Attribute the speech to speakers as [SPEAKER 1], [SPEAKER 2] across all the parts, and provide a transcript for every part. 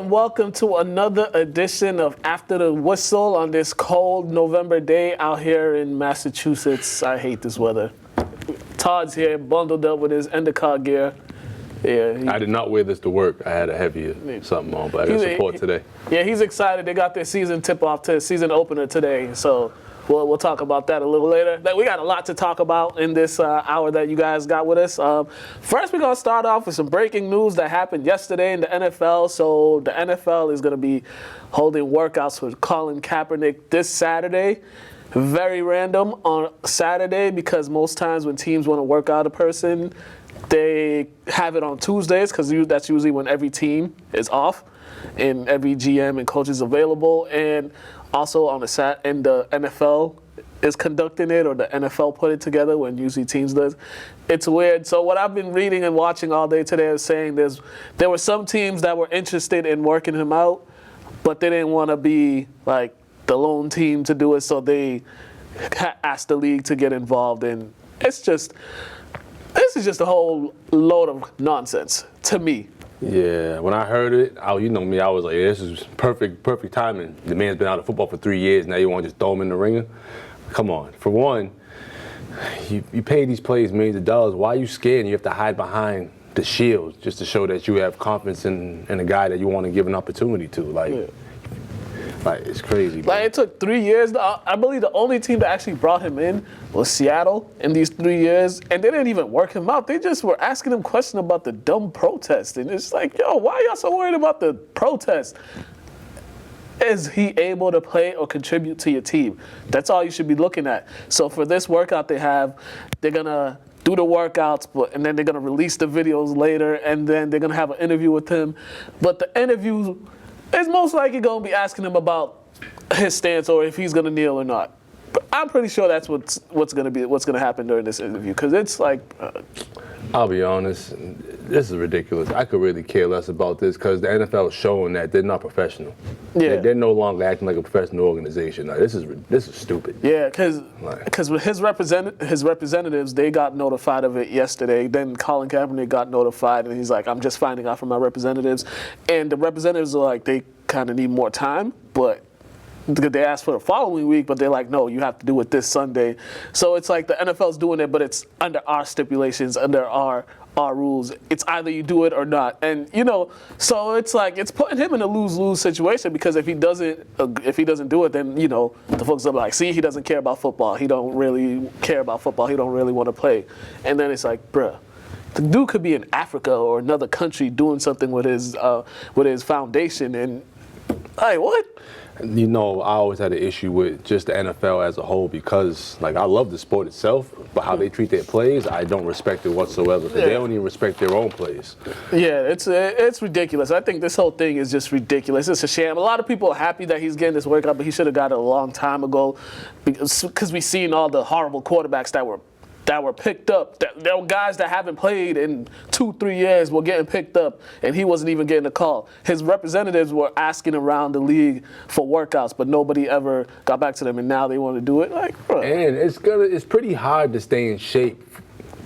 [SPEAKER 1] and welcome to another edition of After the Whistle on this cold November day out here in Massachusetts. I hate this weather. Todd's here, bundled up with his Endicott gear. Yeah,
[SPEAKER 2] I did not wear this to work. I had a heavier something on, but I got support today.
[SPEAKER 1] Yeah, he's excited. They got their season tip-off to season opener today, so we'll talk about that a little later. We got a lot to talk about in this hour that you guys got with us. First, we're going to start off with some breaking news that happened yesterday in the NFL. So the NFL is going to be holding workouts with Colin Kaepernick this Saturday. Very random on Saturday because most times when teams want to work out a person, they have it on Tuesdays because that's usually when every team is off and every GM and coach is available. And also on the NFL is conducting it, or the NFL put it together when usually teams does. It's weird. So what I've been reading and watching all day today is saying there were some teams that were interested in working him out, but they didn't want to be like the lone team to do it, so they asked the league to get involved. And this is just a whole load of nonsense to me.
[SPEAKER 2] Yeah, when I heard it, you know me, I was like, this is perfect timing. The man's been out of football for 3 years. Now you want to just throw him in the ringer? Come on. For one, you pay these players millions of dollars. Why are you scared and you have to hide behind the shields just to show that you have confidence in a guy that you want to give an opportunity to? Like, it's crazy, bro.
[SPEAKER 1] Like, it took 3 years. I believe the only team that actually brought him in was Seattle in these 3 years, and they didn't even work him out. They just were asking him questions about the dumb protest, and it's like, yo, why are y'all so worried about the protest? Is he able to play or contribute to your team? That's all you should be looking at. So for this workout they're going to do the workouts, and then they're going to release the videos later, and then they're going to have an interview with him. But the interview is most likely going to be asking him about his stance or if he's going to kneel or not. But I'm pretty sure that's what's going to happen during this interview, because it's like.
[SPEAKER 2] I'll be honest, this is ridiculous. I could really care less about this because the NFL is showing that they're not professional. Yeah. They're no longer acting like a professional organization. Like, this is stupid.
[SPEAKER 1] Yeah, because with his representatives, they got notified of it yesterday. Then Colin Kaepernick got notified, and he's like, I'm just finding out from my representatives. And the representatives are like, they kind of need more time, but they asked for the following week, but they're like, no, you have to do it this Sunday. So it's like the NFL's doing it, but it's under our stipulations, under our rules. It's either you do it or not. And, so it's like it's putting him in a lose-lose situation, because if he doesn't do it, then, the folks are like, see, he doesn't care about football. He don't really care about football. He don't really want to play. And then it's like, bruh, the dude could be in Africa or another country doing something with his foundation. And, like, what?
[SPEAKER 2] I always had an issue with just the NFL as a whole because, I love the sport itself, but how they treat their players, I don't respect it whatsoever. They don't even respect their own players. Yeah,
[SPEAKER 1] it's ridiculous. I think this whole thing is just ridiculous. It's a shame. A lot of people are happy that he's getting this workout, but he should have got it a long time ago because we've seen all the horrible quarterbacks that were picked up. There were guys that haven't played in 2-3 years were getting picked up, and he wasn't even getting a call. His representatives were asking around the league for workouts, but nobody ever got back to them, and now they want to do it. Like, bro.
[SPEAKER 2] And it's pretty hard to stay in shape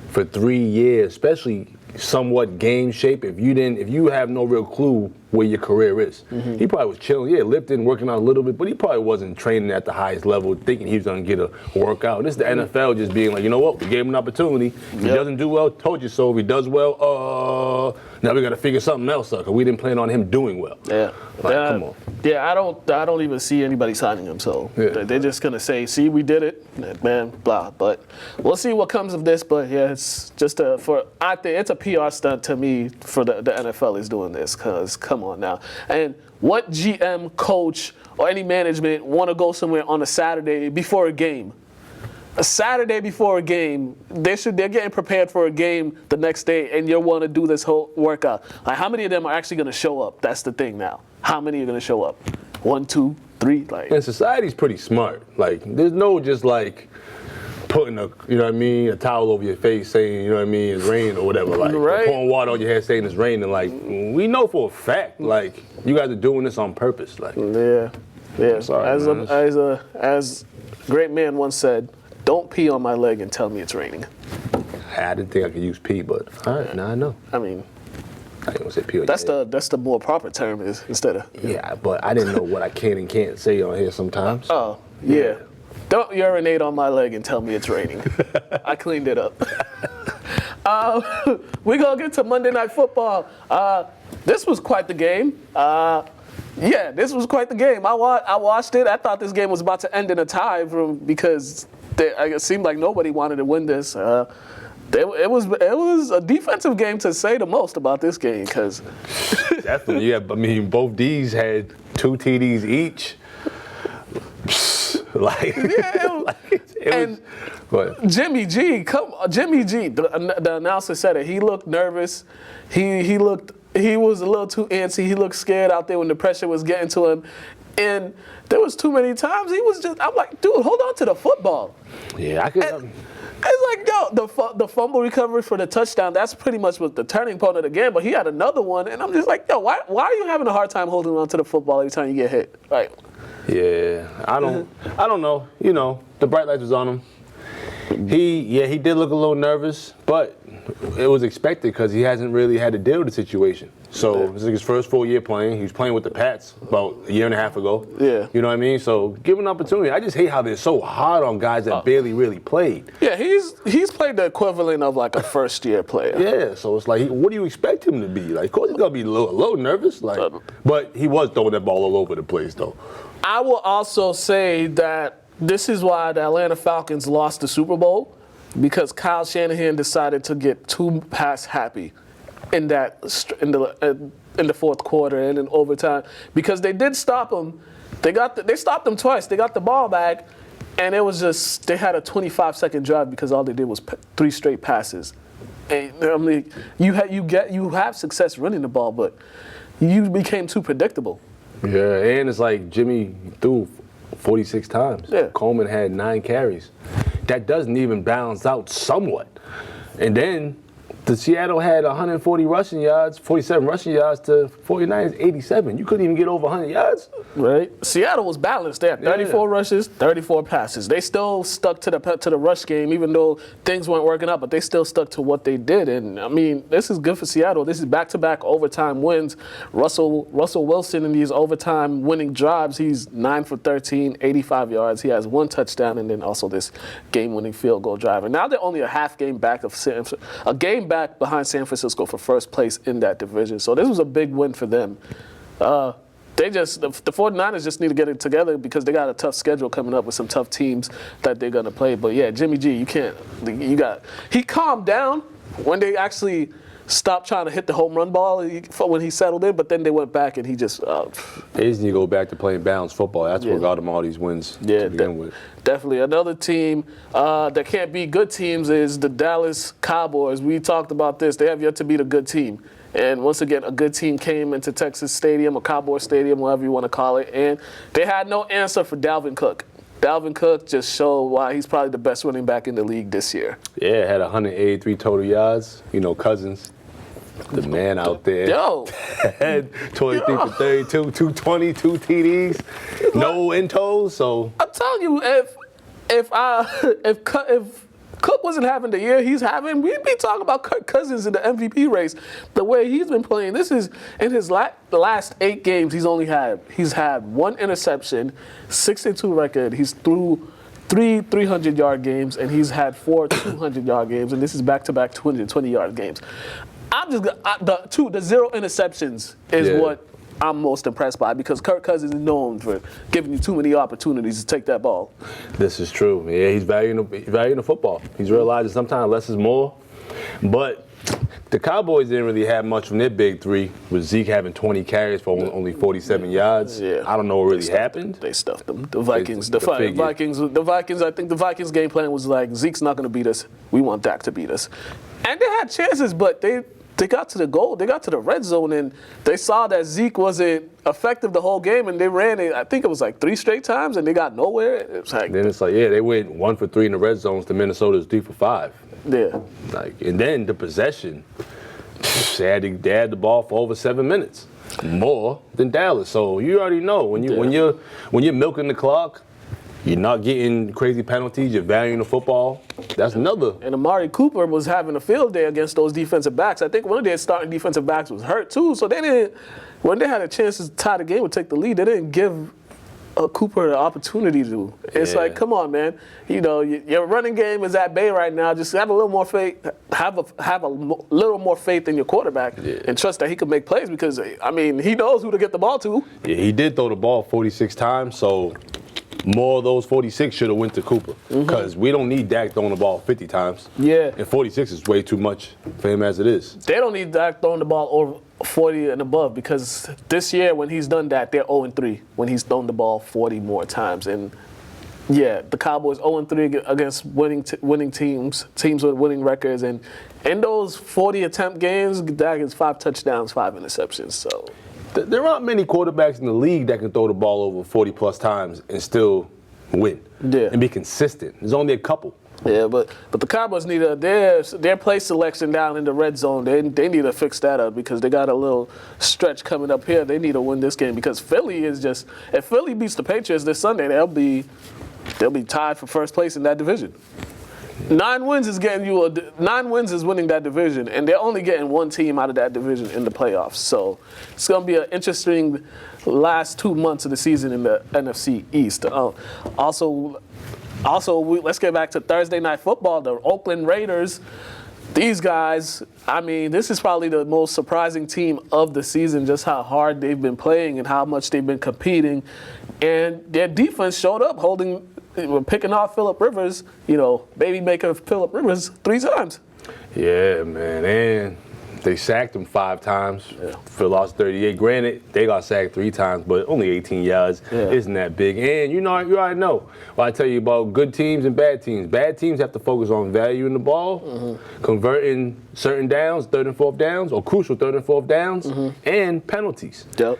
[SPEAKER 2] for 3 years, especially somewhat game shape if you have no real clue where your career is. Mm-hmm. He probably was chilling, lifting, working out a little bit, but he probably wasn't training at the highest level thinking he was going to get a workout. And this is the NFL just being like, you know what, we gave him an opportunity. If he doesn't do well, told you so. If he does well, now we got to figure something else out because we didn't plan on him doing well.
[SPEAKER 1] Yeah.
[SPEAKER 2] Come on.
[SPEAKER 1] Yeah, I don't even see anybody signing him, so they're just going to say, see, we did it, man, blah. But we'll see what comes of this, but yeah, it's just I think it's a PR stunt to me for the NFL is doing this, because come on now. And what GM, coach, or any management want to go somewhere on a Saturday before a game? A Saturday before a game, they're getting prepared for a game the next day, and you want to do this whole workout. Like, how many of them are actually going to show up? That's the thing now. How many are going to show up? 1, 2, 3? Like,
[SPEAKER 2] and society's pretty smart. Like, there's no just like putting a towel over your face saying, it's raining or whatever. Like,
[SPEAKER 1] right.
[SPEAKER 2] Pouring water on your head saying it's raining. Like, we know for a fact, like, you guys are doing this on purpose. Like,
[SPEAKER 1] yeah.
[SPEAKER 2] Sorry,
[SPEAKER 1] as a great man once said, don't pee on my leg and tell me it's raining.
[SPEAKER 2] I didn't think I could use pee, but all right, now I know.
[SPEAKER 1] I mean,
[SPEAKER 2] I ain't gonna say POJ.
[SPEAKER 1] That's the more proper term is instead of.
[SPEAKER 2] Yeah, but I didn't know what I can and can't say on here sometimes.
[SPEAKER 1] Oh, yeah. Don't urinate on my leg and tell me it's raining. I cleaned it up. We're going to get to Monday Night Football. This was quite the game. This was quite the game. I watched it. I thought this game was about to end in a tie because it seemed like nobody wanted to win this. It was a defensive game to say the most about this game because
[SPEAKER 2] definitely, yeah. I mean, both D's had 2 TDs each. Jimmy G, the announcer said it. He looked nervous. He was a little too antsy. He looked scared out there when the pressure was getting to him. And there was too many times I'm like, dude, hold on to the football. Yeah, I could.
[SPEAKER 1] It's like, yo, the fumble recovery for the touchdown, that's pretty much was the turning point of the game, but he had another one, and I'm just like, yo, why are you having a hard time holding on to the football every time you get hit? Right.
[SPEAKER 2] Yeah, I don't know. You know, the bright lights was on him. He did look a little nervous, but it was expected because he hasn't really had to deal with the situation. So this is his first full year playing. He was playing with the Pats about a year and a half ago.
[SPEAKER 1] Yeah.
[SPEAKER 2] You know what I mean? So give him an opportunity. I just hate how they're so hard on guys that barely really played.
[SPEAKER 1] Yeah, he's played the equivalent of like a first year player.
[SPEAKER 2] Yeah, so it's like, what do you expect him to be? Like, of course he's gonna be a little nervous, but he was throwing that ball all over the place though.
[SPEAKER 1] I will also say that this is why the Atlanta Falcons lost the Super Bowl, because Kyle Shanahan decided to get too pass happy in the fourth quarter and in overtime, because they did stop him. They stopped him twice. They got the ball back, and it was just they had a 25-second drive because all they did was 3 straight passes. And I mean, you have success running the ball, but you became too predictable.
[SPEAKER 2] Yeah, and it's like Jimmy threw 46 times.
[SPEAKER 1] Yeah.
[SPEAKER 2] Coleman had 9 carries. That doesn't even balance out somewhat. And then the Seattle had 140 rushing yards, 47 rushing yards to 49ers 87. You couldn't even get over 100 yards.
[SPEAKER 1] Right. Seattle was balanced. They had 34 rushes, 34 passes. They still stuck to the rush game, even though things weren't working out, but they still stuck to what they did. And, I mean, this is good for Seattle. This is back-to-back overtime wins. Russell Wilson in these overtime winning drives, he's 9 for 13, 85 yards. He has 1 touchdown, and then also this game-winning field goal drive. And now they're only a game back behind San Francisco for first place in that division. So this was a big win for them. The 49ers just need to get it together because they got a tough schedule coming up with some tough teams that they're going to play. But yeah, Jimmy G, he calmed down when they actually stopped trying to hit the home run ball when he settled in, but then they went back and he just...
[SPEAKER 2] They just need to go back to playing balanced football. That's what got them all these wins to begin with.
[SPEAKER 1] Definitely. Another team that can't beat good teams is the Dallas Cowboys. We talked about this. They have yet to beat a good team. And once again, a good team came into Texas Stadium, or Cowboy Stadium, whatever you want to call it, and they had no answer for Dalvin Cook. Dalvin Cook just showed why he's probably the best running back in the league this year.
[SPEAKER 2] Yeah, had 183 total yards. You know, Cousins, the man out there.
[SPEAKER 1] Yo.
[SPEAKER 2] Had 23 for 32, 220, 2 TDs, no intos. So
[SPEAKER 1] I'm telling you, if Cook wasn't having the year he's having, we'd be talking about Kirk Cousins in the MVP race. The way he's been playing, this is in his last 8 games. He's had 1 interception, 6-2 record. He's through 3 300-yard games, and he's had 4 200-yard games, and this is back-to-back 220-yard games. The 0 interceptions is what I'm most impressed by, because Kirk Cousins is known for giving you too many opportunities to take that ball.
[SPEAKER 2] This is true. Yeah, he's valuing the football. He's realizing sometimes less is more. But the Cowboys didn't really have much from their big 3, with Zeke having 20 carries for only 47 yards. Yeah. I don't know what really happened.
[SPEAKER 1] They stuffed them. The Vikings. I think the Vikings game plan was like, Zeke's not going to beat us. We want Dak to beat us. And they had chances, but they got to the goal. They got to the red zone, and they saw that Zeke wasn't effective the whole game, and they ran it. I think it was like 3 straight times, and they got nowhere.
[SPEAKER 2] They went 1 for 3 in the red zones to Minnesota's 3 for 5.
[SPEAKER 1] Yeah.
[SPEAKER 2] And then the possession, they had the ball for over 7 minutes, more than Dallas. So you already know when you're milking the clock, You're not getting crazy penalties. You're valuing the football. That's another.
[SPEAKER 1] And Amari Cooper was having a field day against those defensive backs. I think one of their starting defensive backs was hurt too, so they didn't. When they had a chance to tie the game or take the lead, they didn't give Cooper the opportunity to. It's like, come on, man. You know, your running game is at bay right now. Just have a little more faith. Have a little more faith in your quarterback and trust that he can make plays because, I mean, he knows who to get the ball to.
[SPEAKER 2] Yeah, he did throw the ball 46 times, so more of those 46 should have went to Cooper because we don't need Dak throwing the ball 50 times.
[SPEAKER 1] Yeah.
[SPEAKER 2] And 46 is way too much for him as it is.
[SPEAKER 1] They don't need Dak throwing the ball over 40 and above because this year when he's done that, they're 0-3 when he's thrown the ball 40 more times. And yeah, the Cowboys 0-3 against winning teams with winning records. And in those 40 attempt games, Dak has 5 touchdowns, 5 interceptions. So
[SPEAKER 2] there aren't many quarterbacks in the league that can throw the ball over 40 plus times and still win and be consistent. There's only a couple.
[SPEAKER 1] Yeah, but the Cowboys need their play selection down in the red zone. They need to fix that up because they got a little stretch coming up here. They need to win this game because Philly is just if Philly beats the Patriots this Sunday, they'll be tied for first place in that division. 9 wins is winning that division, and they're only getting one team out of that division in the playoffs. So it's going to be an interesting last 2 months of the season in the NFC East. Also, let's get back to Thursday Night Football. The Oakland Raiders, these guys, I mean, this is probably the most surprising team of the season, just how hard they've been playing and how much they've been competing. And their defense showed up picking off Phillip Rivers, baby maker Phillip Rivers 3 times.
[SPEAKER 2] Yeah, man. And they sacked him 5 times for lost 38. Granted, they got sacked 3 times, but only 18 yards isn't that big. And you already know. Well, I tell you about good teams and bad teams. Bad teams have to focus on valuing the ball, converting certain downs, 3rd and 4th downs, or crucial 3rd and 4th downs, and penalties.
[SPEAKER 1] Yep.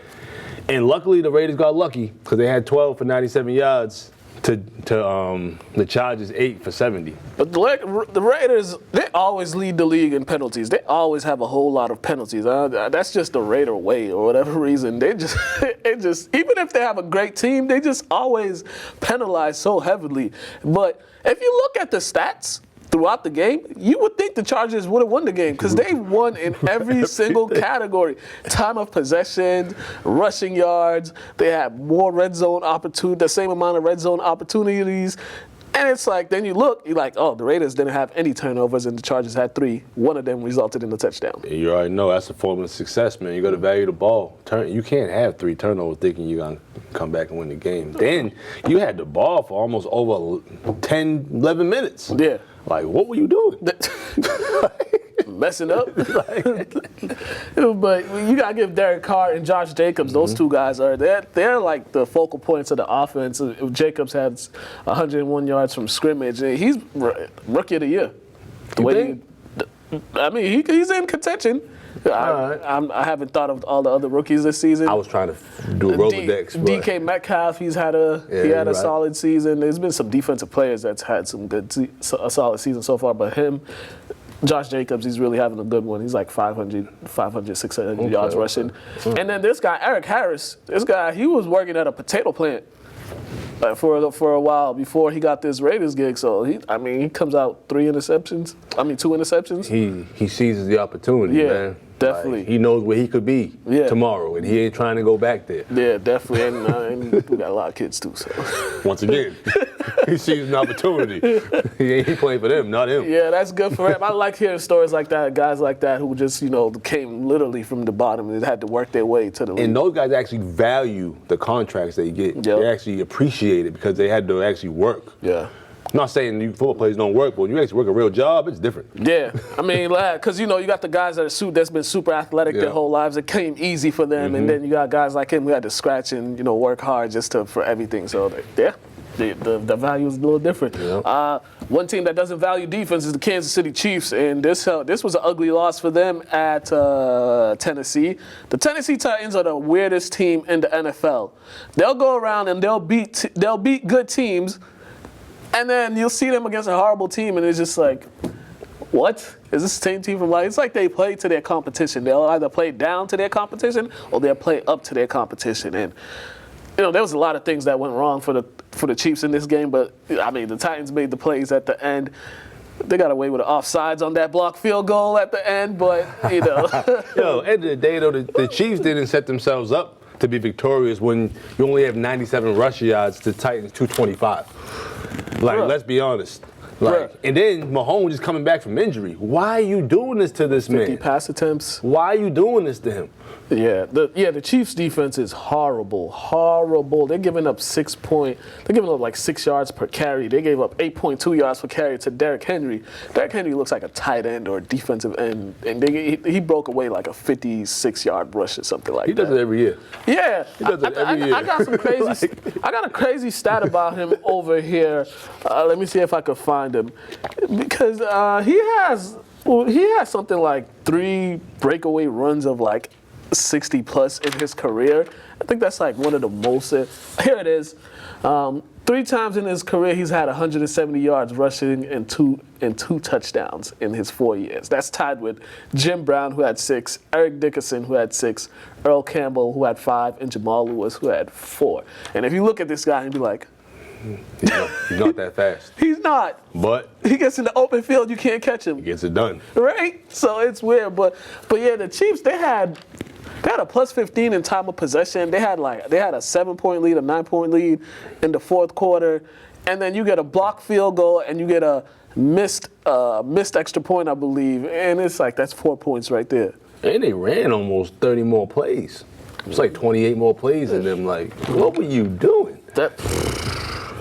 [SPEAKER 2] And luckily, the Raiders got lucky because they had 12 for 97 yards. To the Chargers 8 for 70.
[SPEAKER 1] But the Raiders, they always lead the league in penalties. They always have a whole lot of penalties. That's just the Raider way, or whatever reason. They just even if they have a great team, they just always penalize so heavily. But if you look at the stats throughout the game, you would think the Chargers would have won the game because they won in every single category. Time of possession, rushing yards, they had more red zone opportunities, the same amount of red zone opportunities. And it's like, then you're like, oh, the Raiders didn't have any turnovers and the Chargers had 3. One of them resulted in a touchdown.
[SPEAKER 2] You already know that's a formula of success, man. You got to value the ball. You can't have 3 turnovers thinking you're going to come back and win the game. Then you had the ball for almost over 10, 11 minutes.
[SPEAKER 1] Yeah.
[SPEAKER 2] Like, what were you doing?
[SPEAKER 1] Messing up. But you got to give Derek Carr and Josh Jacobs, those 2 guys, they're like the focal points of the offense. Jacobs has 101 yards from scrimmage. He's rookie of the year. He's in contention. I haven't thought of all the other rookies this season.
[SPEAKER 2] I was trying to do a Rolodex.
[SPEAKER 1] DK Metcalf, he had a solid season. There's been some defensive players that's had a solid season so far, but him, Josh Jacobs, he's really having a good one. He's like 500, 600 yards rushing. And then this guy, Eric Harris, he was working at a potato plant for a while before he got this Raiders gig. So he comes out 2 interceptions.
[SPEAKER 2] He seizes the opportunity, man.
[SPEAKER 1] Definitely.
[SPEAKER 2] Like, he knows where he could be tomorrow, and he ain't trying to go back there.
[SPEAKER 1] Yeah, definitely. And we got a lot of kids, too. So
[SPEAKER 2] once again, he sees an opportunity. He playing for them, not him.
[SPEAKER 1] Yeah, that's good for him. I like hearing stories like that, guys like that who just, came literally from the bottom and had to work their way to the league.
[SPEAKER 2] And those guys actually value the contracts they get. Yep. They actually appreciate it because they had to actually work.
[SPEAKER 1] Yeah.
[SPEAKER 2] I'm not saying you football players don't work, but when you actually work a real job, it's different.
[SPEAKER 1] Yeah, because you got the guys that's been super athletic their whole lives. It came easy for them, and then you got guys like him who had to scratch and work hard for everything. So the value is a little different. Yeah. One team that doesn't value defense is the Kansas City Chiefs, and this was an ugly loss for them at Tennessee. The Tennessee Titans are the weirdest team in the NFL. They'll go around and they'll beat good teams. And then you'll see them against a horrible team, and it's just like, what? Is this the same team from it's like they play to their competition. They'll either play down to their competition or they'll play up to their competition. And, there was a lot of things that went wrong for the for the Chiefs in this game, but I mean the Titans made the plays at the end. They got away with the offsides on that block field goal at the end, but you know.
[SPEAKER 2] Yo, end of the day though, the Chiefs didn't set themselves up to be victorious when you only have 97 rush yards to Titans 225. Like,
[SPEAKER 1] Bruh.
[SPEAKER 2] let's be honest. Like,
[SPEAKER 1] Bruh.
[SPEAKER 2] and then Mahomes is coming back from injury. Why are you doing this to this
[SPEAKER 1] 50
[SPEAKER 2] man?
[SPEAKER 1] pass attempts.
[SPEAKER 2] Why are you doing this to him?
[SPEAKER 1] Yeah, the Chiefs' defense is horrible. They're giving up like 6 yards per carry. They gave up 8.2 yards per carry to Derrick Henry. Derrick Henry looks like a tight end or a defensive end, and he broke away like a 56-yard rush or something like that.
[SPEAKER 2] He does it every year.
[SPEAKER 1] Yeah,
[SPEAKER 2] He does it every year.
[SPEAKER 1] I got some crazy. I got a crazy stat about him over here. Let me see if I could find him, because he has something like 3 breakaway runs of like 60 plus in his career. I think that's like one of the most. Here it is. 3 times in his career, he's had 170 yards rushing and two touchdowns in his 4 years. That's tied with Jim Brown, who had 6, Eric Dickerson, who had 6, Earl Campbell, who had 5, and Jamal Lewis, who had 4. And if you look at this guy and be like,
[SPEAKER 2] He's not that fast.
[SPEAKER 1] he's not.
[SPEAKER 2] But
[SPEAKER 1] He gets in the open field, you can't catch him.
[SPEAKER 2] he gets it done.
[SPEAKER 1] Right? So it's weird, but yeah, the Chiefs, they had a plus 15 in time of possession. They had a 7-point lead, a 9-point lead in the fourth quarter, and then you get a blocked field goal and you get a missed extra point, I believe, and it's like that's 4 points right there.
[SPEAKER 2] And they ran almost 30 more plays. It's like 28 more plays in them. Like, what were you doing?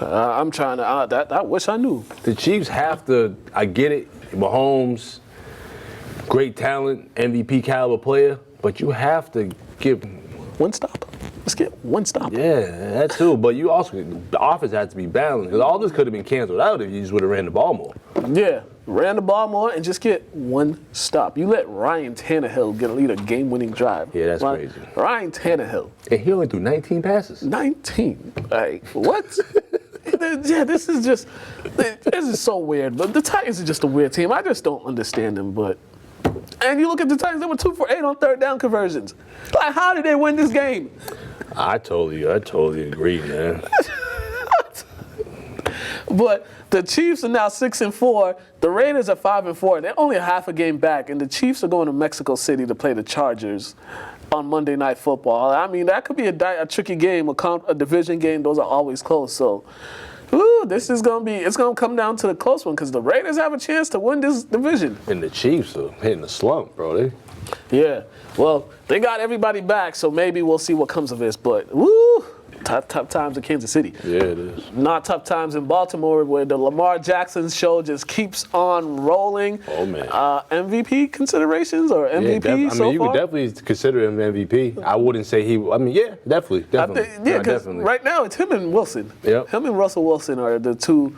[SPEAKER 1] I'm trying to. I wish I knew.
[SPEAKER 2] The Chiefs have to. I get it. Mahomes, great talent, MVP caliber player, but you have to give
[SPEAKER 1] one stop. Let's get one stop.
[SPEAKER 2] Yeah, that too. But you also, the offense has to be balanced, because all this could have been canceled out if you just would have ran the ball more.
[SPEAKER 1] Yeah, ran the ball more and just get one stop. You let Ryan Tannehill lead a game-winning drive.
[SPEAKER 2] Yeah, that's crazy.
[SPEAKER 1] Ryan Tannehill.
[SPEAKER 2] And he only threw 19 passes.
[SPEAKER 1] 19. Like, what? Yeah, this is so weird. But the Titans are just a weird team. I just don't understand them. And you look at the Titans, they were 2 for 8 on third down conversions. Like, how did they win this game?
[SPEAKER 2] I totally agree, man.
[SPEAKER 1] But the Chiefs are now 6-4. The Raiders are 5-4. They're only a half a game back, and the Chiefs are going to Mexico City to play the Chargers on Monday Night Football. I mean, that could be a tricky game, a division game. Those are always close. So, it's going to come down to the close one, because the Raiders have a chance to win this division.
[SPEAKER 2] And the Chiefs are hitting the slump, bro.
[SPEAKER 1] Yeah. Well, they got everybody back, so maybe we'll see what comes of this. But, tough times in Kansas City.
[SPEAKER 2] Yeah, it is.
[SPEAKER 1] Not tough times in Baltimore, where the Lamar Jackson show just keeps on rolling.
[SPEAKER 2] Oh, man.
[SPEAKER 1] MVP considerations or MVP so
[SPEAKER 2] you
[SPEAKER 1] far?
[SPEAKER 2] could definitely consider him MVP. I wouldn't say definitely.
[SPEAKER 1] Because right now it's him and Wilson.
[SPEAKER 2] Yep.
[SPEAKER 1] Him and Russell Wilson are the two.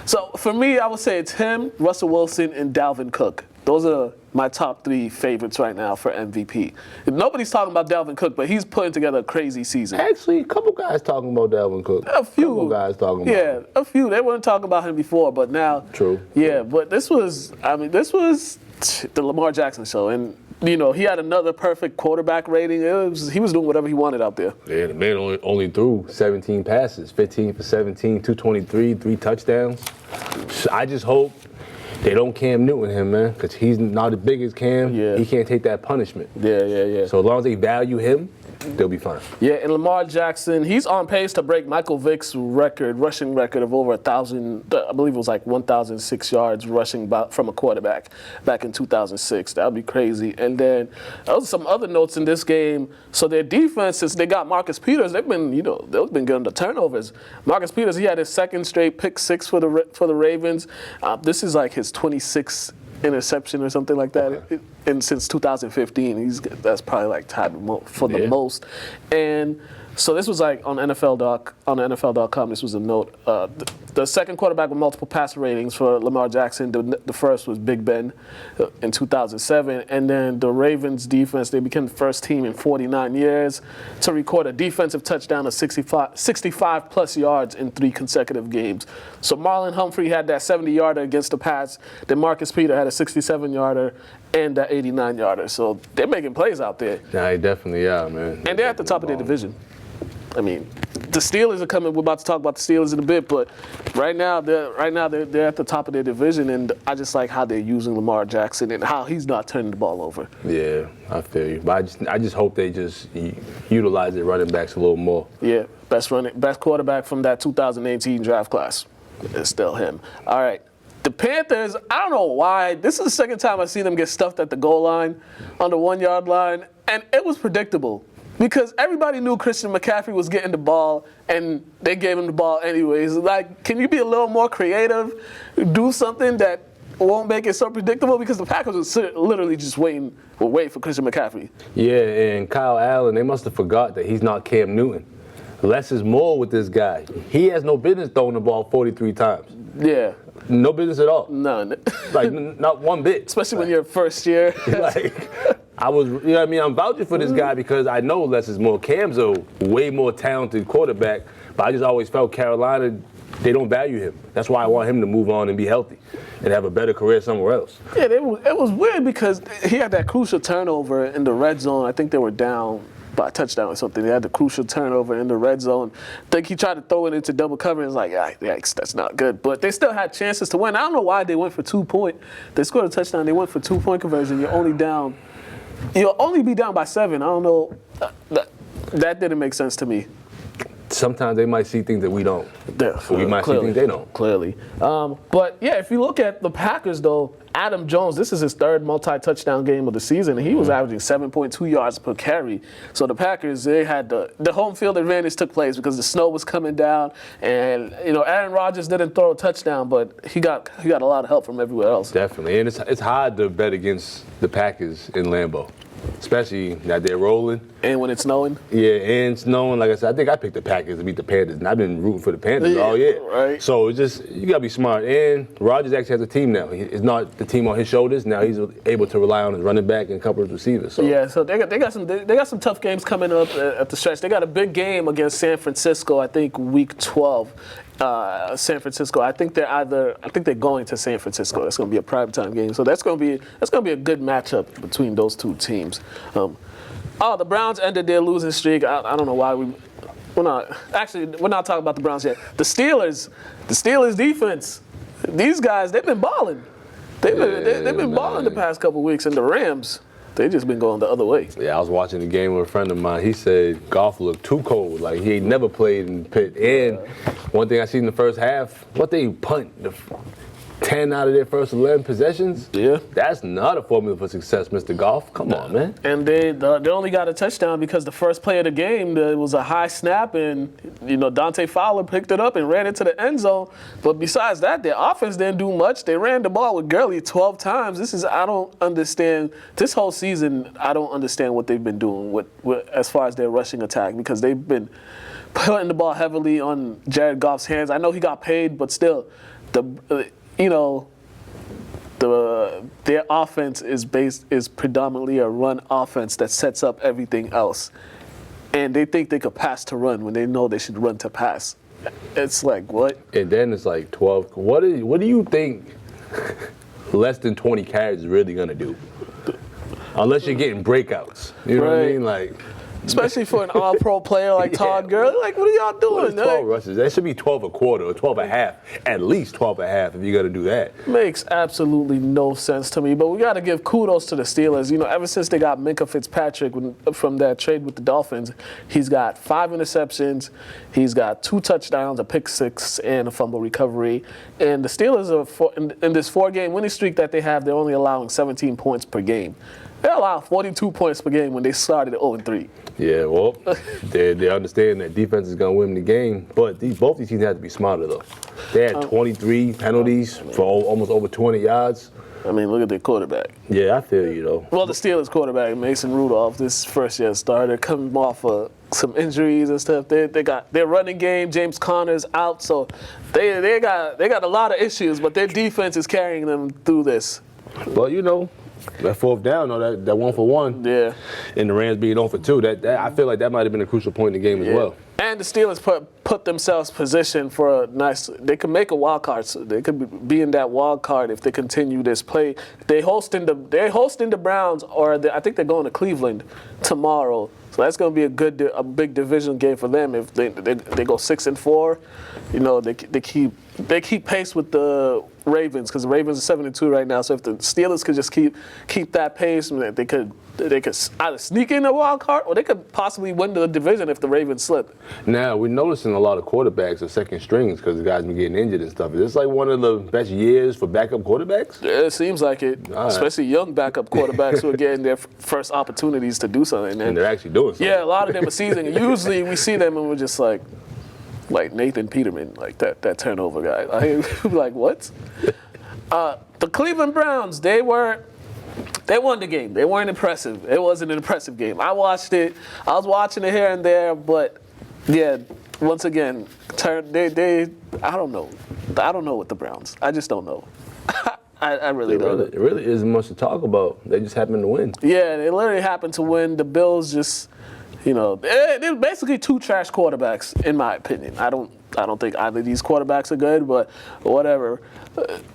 [SPEAKER 1] So for me, I would say it's him, Russell Wilson, and Dalvin Cook. Those are my top 3 favorites right now for MVP. Nobody's talking about Dalvin Cook, but he's putting together a crazy season.
[SPEAKER 2] Actually, a couple guys talking about Dalvin Cook.
[SPEAKER 1] A few.
[SPEAKER 2] Couple guys talking about him.
[SPEAKER 1] Yeah, a few. They weren't talking about him before, but now.
[SPEAKER 2] True.
[SPEAKER 1] Yeah, but this was the Lamar Jackson show. And, he had another perfect quarterback rating. He was doing whatever he wanted out there.
[SPEAKER 2] Yeah, the man only threw 17 passes, 15 for 17, 223, 3 touchdowns. I just hope they don't Cam Newton him, man, because he's not as big as Cam.
[SPEAKER 1] Yeah.
[SPEAKER 2] He can't take that punishment.
[SPEAKER 1] Yeah.
[SPEAKER 2] So as long as they value him, they'll be fine.
[SPEAKER 1] Yeah, and Lamar Jackson, he's on pace to break Michael Vick's rushing record of over 1,000, I believe it was like 1,006 yards rushing from a quarterback back in 2006. That would be crazy. And then those are some other notes in this game. So their defense, since they got Marcus Peters, they've been getting the turnovers. Marcus Peters, he had his second straight pick 6 for the Ravens. This is like his 26th interception or something like that.
[SPEAKER 2] Okay.
[SPEAKER 1] And since 2015, that's probably like tied for the most. And so this was like on NFL.com. This was a note. The second quarterback with multiple passer ratings for Lamar Jackson. The first was Big Ben in 2007, and then the Ravens defense. They became the first team in 49 years to record a defensive touchdown of 65 plus yards in 3 consecutive games. So Marlon Humphrey had that 70-yarder against the Pats. Then Marcus Peters had a 67-yarder and that 89-yarder. So they're making plays out there.
[SPEAKER 2] Yeah, they definitely are, man.
[SPEAKER 1] And they're at the top of their division. I mean, the Steelers are coming. We're about to talk about the Steelers in a bit, but right now they're at the top of their division, and I just like how they're using Lamar Jackson and how he's not turning the ball over.
[SPEAKER 2] Yeah, I feel you. But I just hope they just utilize their running backs a little more.
[SPEAKER 1] Yeah, best quarterback from that 2018 draft class. It's still him. All right. The Panthers, I don't know why. This is the second time I've seen them get stuffed at the goal line, on the 1 yard line, and it was predictable because everybody knew Christian McCaffrey was getting the ball, and they gave him the ball anyways. Like, can you be a little more creative? Do something that won't make it so predictable? Because the Packers were literally just waiting for Christian McCaffrey.
[SPEAKER 2] Yeah, and Kyle Allen, they must have forgot that he's not Cam Newton. Less is more with this guy. He has no business throwing the ball 43 times.
[SPEAKER 1] Yeah.
[SPEAKER 2] No business at all.
[SPEAKER 1] None.
[SPEAKER 2] Like, not one bit.
[SPEAKER 1] Especially when you're first year.
[SPEAKER 2] Like, I'm vouching for this guy because I know less is more. Cam's a way more talented quarterback, but I just always felt Carolina, they don't value him. That's why I want him to move on and be healthy and have a better career somewhere else.
[SPEAKER 1] Yeah, it was weird because he had that crucial turnover in the red zone. I think they were down by a touchdown or something. They had the crucial turnover in the red zone. I think he tried to throw it into double cover and was like, yikes, that's not good. But they still had chances to win. I don't know why they went for 2 point. They scored a touchdown. They went for 2 point conversion. You'll only be down by 7. I don't know. That didn't make sense to me.
[SPEAKER 2] Sometimes they might see things that we don't. We might see things they don't.
[SPEAKER 1] Clearly. But, yeah, if you look at the Packers, though, Adam Jones, this is his third multi-touchdown game of the season, and he was averaging 7.2 yards per carry. So the Packers, they had the home field advantage took place because the snow was coming down, and Aaron Rodgers didn't throw a touchdown, but he got a lot of help from everywhere else.
[SPEAKER 2] Definitely, and it's hard to bet against the Packers in Lambeau, especially that they're rolling.
[SPEAKER 1] And when it's snowing?
[SPEAKER 2] Yeah, and snowing. Like I said, I think I picked the Packers to beat the Panthers, and I've been rooting for the Panthers all year.
[SPEAKER 1] Right.
[SPEAKER 2] So it's just, you got to be smart. And Rodgers actually has a team now. It's not the team on his shoulders. Now he's able to rely on his running back and a couple of receivers. So.
[SPEAKER 1] Yeah, so they got some tough games coming up at the stretch. They got a big game against San Francisco, I think, week 12. San Francisco. I think they're going to San Francisco. That's going to be a primetime game. So that's going to be a good matchup between those two teams. The Browns ended their losing streak. I don't know why we're not talking about the Browns yet. The Steelers defense. These guys, they've been balling. They've been balling the past couple weeks. And the Rams, they just been going the other way.
[SPEAKER 2] Yeah, I was watching the game with a friend of mine. He said Goff looked too cold. Like he ain't never played in the pit. And one thing I seen in the first half, they punt 10 out of their first 11 possessions?
[SPEAKER 1] Yeah. That's
[SPEAKER 2] not a formula for success, Mr. Goff. Come on, man.
[SPEAKER 1] And they only got a touchdown because the first play of the game, there was a high snap, and Dante Fowler picked it up and ran into the end zone. But besides that, their offense didn't do much. They ran the ball with Gurley 12 times. I don't understand. This whole season, I don't understand what they've been doing with as far as their rushing attack, because they've been putting the ball heavily on Jared Goff's hands. I know he got paid, but still, their offense is predominantly a run offense that sets up everything else. And they think they could pass to run when they know they should run to pass. It's like, what?
[SPEAKER 2] And then it's like 12. What do you think less than 20 carries is really going to do? Unless you're getting breakouts. You know what I mean? Like,
[SPEAKER 1] especially for an all-pro player like Todd Gurley. Like, what are y'all doing?
[SPEAKER 2] 12 rushes. That should be 12 a quarter or 12 a half. At least 12 a half if you're going to do that.
[SPEAKER 1] Makes absolutely no sense to me. But we got to give kudos to the Steelers. Ever since they got Minkah Fitzpatrick from that trade with the Dolphins, he's got 5 interceptions. He's got 2 touchdowns, a pick 6, and a fumble recovery. And the Steelers are in this 4-game winning streak that they have, they're only allowing 17 points per game. They allow 42 points per game when they started at 0-3.
[SPEAKER 2] Yeah, well, they understand that defense is going to win the game, but both these teams have to be smarter, though. They had 23 penalties for almost over 200 yards.
[SPEAKER 1] I mean, look at their quarterback.
[SPEAKER 2] Yeah, I feel you, though.
[SPEAKER 1] Well, the Steelers quarterback, Mason Rudolph, this first-year starter, coming off of some injuries and stuff. They got their running game. James Conner's out, so they got a lot of issues, but their defense is carrying them through this.
[SPEAKER 2] Well, that 4th down, though, that 1-for-1.
[SPEAKER 1] Yeah.
[SPEAKER 2] And the Rams being 0-for-2, that I feel like that might have been a crucial point in the game as well.
[SPEAKER 1] And the Steelers put themselves positioned for a nice. They could make a wild card. So they could be in that wild card if they continue this play. They're hosting the Browns, or I think they're going to Cleveland tomorrow. So that's going to be a big division game for them. If they go 6-4, you know, they keep pace with the Ravens, because the Ravens are 7-2 right now. So if the Steelers could just keep that pace, they could either sneak in a wild card, or they could possibly win the division if the Ravens slip.
[SPEAKER 2] Now, we're noticing a lot of quarterbacks are second strings because the guys been getting injured and stuff. Is this like one of the best years for backup quarterbacks?
[SPEAKER 1] Yeah, it seems like it, especially young backup quarterbacks who are getting their first opportunities to do something.
[SPEAKER 2] And they're actually doing something.
[SPEAKER 1] Yeah, a lot of them are seizing. Usually we see them and we're just like Nathan Peterman, like that turnover guy. Like, what? The Cleveland Browns, they won the game. They weren't impressive. It wasn't an impressive game. I watched it. I was watching it here and there, but yeah, once again, they I don't know. I don't know with the Browns. I just don't know. I really don't.
[SPEAKER 2] It really isn't much to talk about. They just happened to win.
[SPEAKER 1] Yeah, they literally happened to win. The Bills just, you know, they're basically two trash quarterbacks, in my opinion. I don't think either of these quarterbacks are good, but whatever.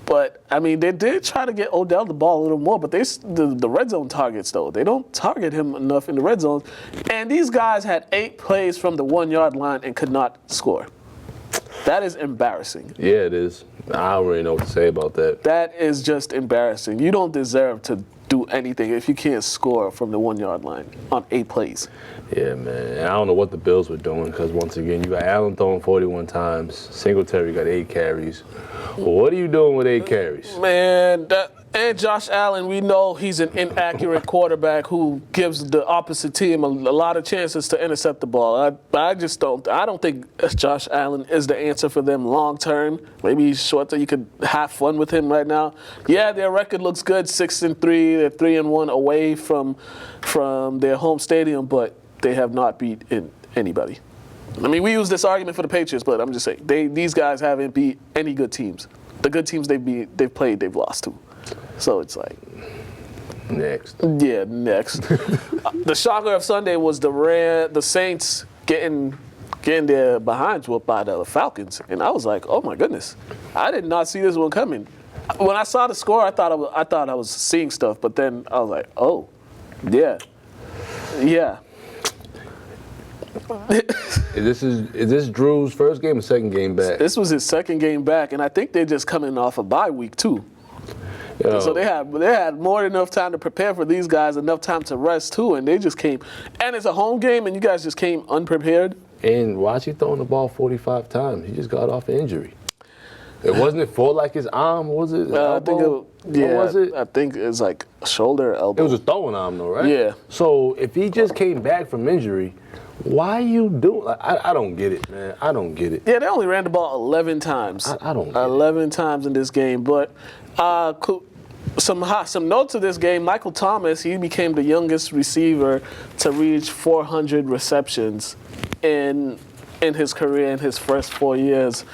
[SPEAKER 1] But, I mean, they did try to get Odell the ball a little more, but the red zone targets, though, they don't target him enough in the red zone. And these guys had 8 plays from the 1-yard line and could not score. That is embarrassing.
[SPEAKER 2] Yeah, it is. I don't really know what to say about that.
[SPEAKER 1] That is just embarrassing. You don't deserve to do anything if you can't score from the 1-yard line on 8 plays.
[SPEAKER 2] Yeah, man. And I don't know what the Bills were doing, because once again, you got Allen throwing 41 times. Singletary got 8 carries. Well, what are you doing with 8 carries?
[SPEAKER 1] Man, and Josh Allen, we know he's an inaccurate quarterback who gives the opposite team a lot of chances to intercept the ball. I don't think Josh Allen is the answer for them long term. Maybe he's short term. You could have fun with him right now. Yeah, their record looks good, 6-3. They're 3-1 away from their home stadium, but they have not beat anybody. I mean, we use this argument for the Patriots, but I'm just saying these guys haven't beat any good teams. The good teams they've played, they've lost to. So it's like
[SPEAKER 2] next.
[SPEAKER 1] Yeah, next. The shocker of Sunday was the Saints getting their behinds whooped by the Falcons, and I was like, oh my goodness, I did not see this one coming. When I saw the score, I thought I was seeing stuff, but then I was like, oh, yeah.
[SPEAKER 2] Is this Drew's first game or second game back?
[SPEAKER 1] This was his second game back, and I think they're just coming off a bye week too.
[SPEAKER 2] Yo.
[SPEAKER 1] So they had more than enough time to prepare for these guys, enough time to rest too, and they just came. And it's a home game, and you guys just came unprepared.
[SPEAKER 2] And why is he throwing the ball 45 times? He just got off an injury. It wasn't for like his arm, was it?
[SPEAKER 1] I think
[SPEAKER 2] what was it?
[SPEAKER 1] I think it's like shoulder, elbow.
[SPEAKER 2] It was a throwing arm though, right?
[SPEAKER 1] Yeah.
[SPEAKER 2] So if he just came back from injury, why you doing? Like, I don't get it, man. I don't get it.
[SPEAKER 1] Yeah, they only ran the ball 11 times.
[SPEAKER 2] I don't get
[SPEAKER 1] 11 times in this game, but some notes of this game. Michael Thomas, he became the youngest receiver to reach 400 receptions in his career in his first 4 years.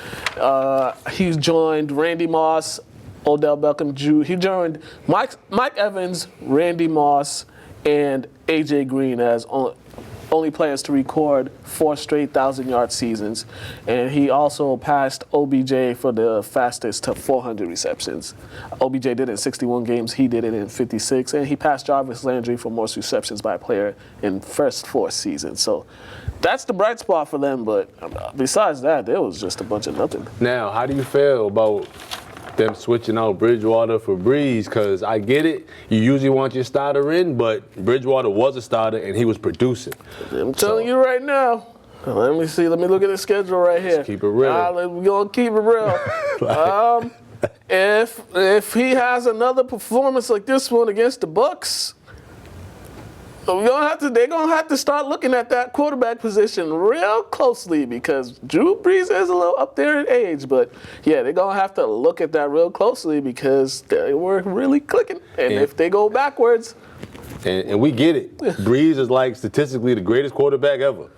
[SPEAKER 1] He joined Randy Moss, Odell Beckham Jr. He joined Mike Evans, Randy Moss, and A.J. Green as only players to record 4 straight 1,000-yard seasons. And he also passed OBJ for the fastest to 400 receptions. OBJ did it in 61 games. He did it in 56. And he passed Jarvis Landry for most receptions by a player in first 4 seasons. So that's the bright spot for them. But besides that, there was just a bunch of nothing.
[SPEAKER 2] Now, how do you feel about them switching out Bridgewater for Breeze? Because I get it. You usually want your starter in, but Bridgewater was a starter and he was producing.
[SPEAKER 1] I'm telling you right now. Let me see. Let me look at the schedule right here.
[SPEAKER 2] Keep it real.
[SPEAKER 1] We're going to keep it real. If he has another performance like this one against the Bucs, they're gonna have to start looking at that quarterback position real closely, because Drew Brees is a little up there in age. But yeah, they're gonna have to look at that real closely because they were really clicking. And if they go backwards,
[SPEAKER 2] and we get it, Brees is like statistically the greatest quarterback ever.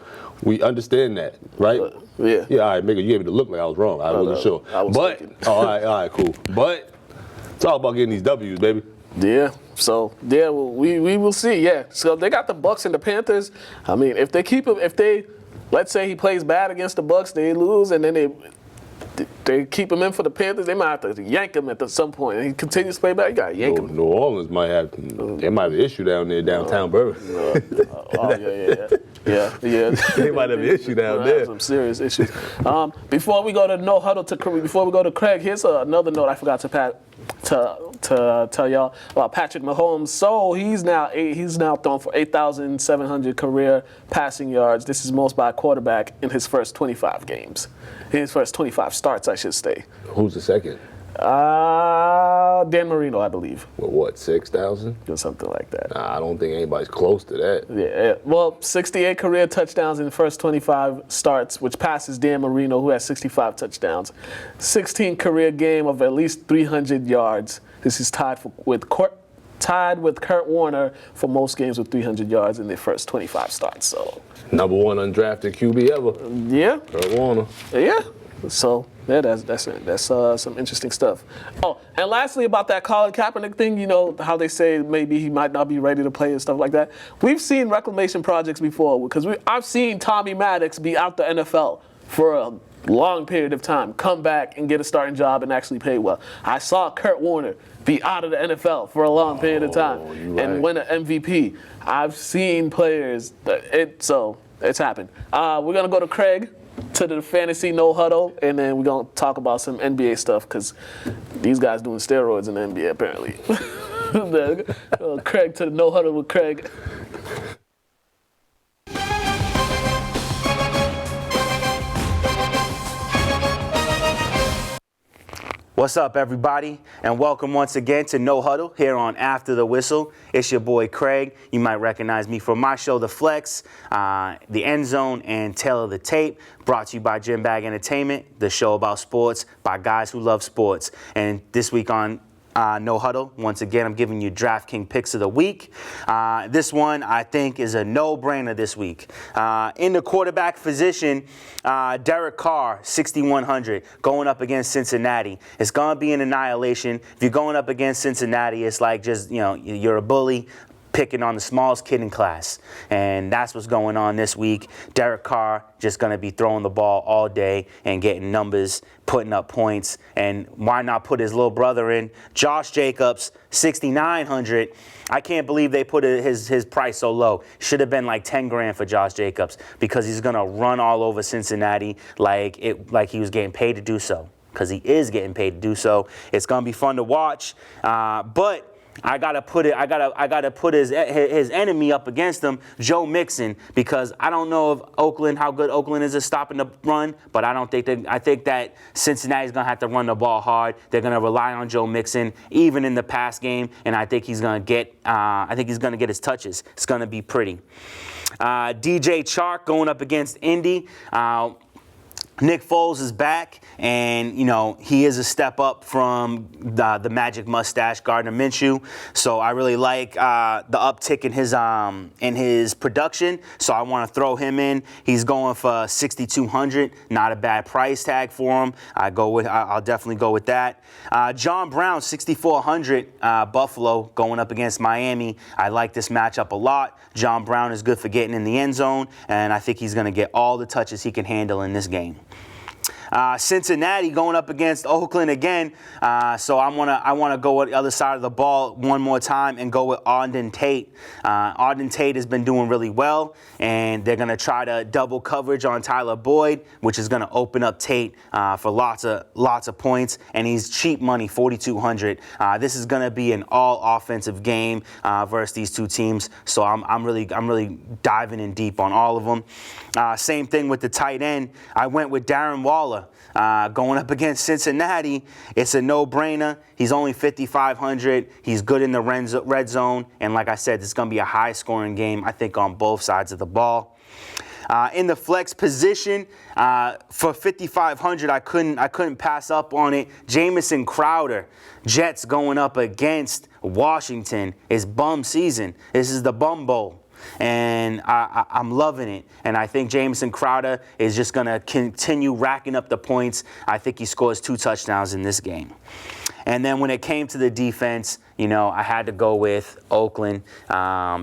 [SPEAKER 2] We understand that, right?
[SPEAKER 1] Yeah.
[SPEAKER 2] Yeah. All right, Mika, you gave me the look like I was wrong. I wasn't sure. All right, cool. But it's all about getting these W's, baby.
[SPEAKER 1] Yeah. So yeah, well, we will see. Yeah. So they got the Bucs and the Panthers. I mean, if they keep them, if they let's say he plays bad against the Bucs, they lose, and then they keep him in for the Panthers, they might have to yank him at some point. And he continues to play bad, you got to yank him.
[SPEAKER 2] New Orleans might have an issue down there, downtown Burton.
[SPEAKER 1] Yeah.
[SPEAKER 2] They might have an issue down there.
[SPEAKER 1] Some serious issues. Before we go to no huddle before we go to Craig, here's another note I forgot to tell y'all about Patrick Mahomes. So he's now thrown for 8,700 career passing yards. This is most by a quarterback in his first 25 games. In his first 25 starts, I should say.
[SPEAKER 2] Who's the second?
[SPEAKER 1] Dan Marino, I believe.
[SPEAKER 2] Well, what, 6,000?
[SPEAKER 1] Or something like that.
[SPEAKER 2] Nah, I don't think anybody's close to that.
[SPEAKER 1] Yeah. Well, 68 career touchdowns in the first 25 starts, which passes Dan Marino, who has 65 touchdowns. 16 career game of at least 300 yards. This is tied with Kurt Warner for most games with 300 yards in their first 25 starts. So
[SPEAKER 2] number one undrafted QB ever.
[SPEAKER 1] Yeah.
[SPEAKER 2] Kurt Warner.
[SPEAKER 1] Yeah. So yeah, that's some interesting stuff. Oh, and lastly about that Colin Kaepernick thing, you know how they say maybe he might not be ready to play and stuff like that. We've seen reclamation projects before because I've seen Tommy Maddox be out the NFL for a long period of time, come back and get a starting job and actually pay well. I saw Kurt Warner be out of the NFL for a long period of time and win an MVP. I've seen players so it's happened. We're gonna go to Craig to the fantasy no huddle, and then we're gonna talk about some NBA stuff because these guys doing steroids in the NBA apparently. Craig to the no huddle with Craig.
[SPEAKER 3] What's up, everybody, and welcome once again to No Huddle here on After the Whistle. It's your boy Craig. You might recognize me from my show, The Flex, The End Zone, and Tail of the Tape, brought to you by Gym Bag Entertainment, the show about sports by guys who love sports. And this week on No Huddle, once again, I'm giving you DraftKings picks of the week. This one, I think, is a no-brainer this week. In the quarterback position, Derek Carr, 6,100, going up against Cincinnati. It's going to be an annihilation. If you're going up against Cincinnati, it's like just, you're a bully picking on the smallest kid in class. And that's what's going on this week. Derek Carr just going to be throwing the ball all day and getting numbers, putting up points. And why not put his little brother in? Josh Jacobs, 6,900. I can't believe they put his price so low. Should have been like 10 grand for Josh Jacobs because he's going to run all over Cincinnati like he was getting paid to do so, because he is getting paid to do so. It's going to be fun to watch. But I gotta put his enemy up against him, Joe Mixon, because I don't know how good Oakland is at stopping the run, but I think that Cincinnati's gonna have to run the ball hard. They're gonna rely on Joe Mixon, even in the pass game, and I think he's gonna get his touches. It's gonna be pretty. DJ Chark going up against Indy. Nick Foles is back, and he is a step up from the Magic Mustache Gardner Minshew. So I really like the uptick in his production. So I want to throw him in. He's going for 6,200. Not a bad price tag for him. I'll definitely go with that. John Brown, 6,400. Buffalo going up against Miami. I like this matchup a lot. John Brown is good for getting in the end zone, and I think he's going to get all the touches he can handle in this game. Cincinnati going up against Oakland again, so I want to go with the other side of the ball one more time and go with Auden Tate. Auden Tate has been doing really well, and they're going to try to double coverage on Tyler Boyd, which is going to open up Tate for lots of points, and he's cheap money, 4,200. This is going to be an all offensive game versus these two teams, so I'm really diving in deep on all of them. Same thing with the tight end. I went with Darren Waller. Going up against Cincinnati, it's a no-brainer. He's only 5,500. He's good in the red zone. And like I said, it's going to be a high-scoring game, I think, on both sides of the ball. In the flex position, for 5,500, I couldn't pass up on it. Jamison Crowder, Jets going up against Washington. It's bum season. This is the bum bowl. And I'm loving it. And I think Jamison Crowder is just going to continue racking up the points. I think he scores 2 touchdowns in this game. And then when it came to the defense, I had to go with Oakland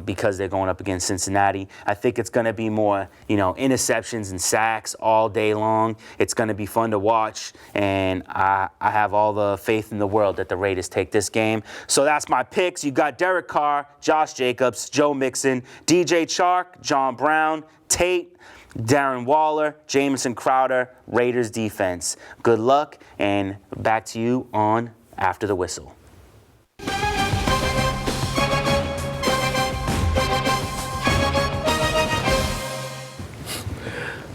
[SPEAKER 3] because they're going up against Cincinnati. I think it's going to be more, interceptions and sacks all day long. It's going to be fun to watch, and I have all the faith in the world that the Raiders take this game. So that's my picks. You got Derek Carr, Josh Jacobs, Joe Mixon, DJ Chark, John Brown, Tate, Darren Waller, Jamison Crowder, Raiders defense. Good luck, and back to you on After the Whistle.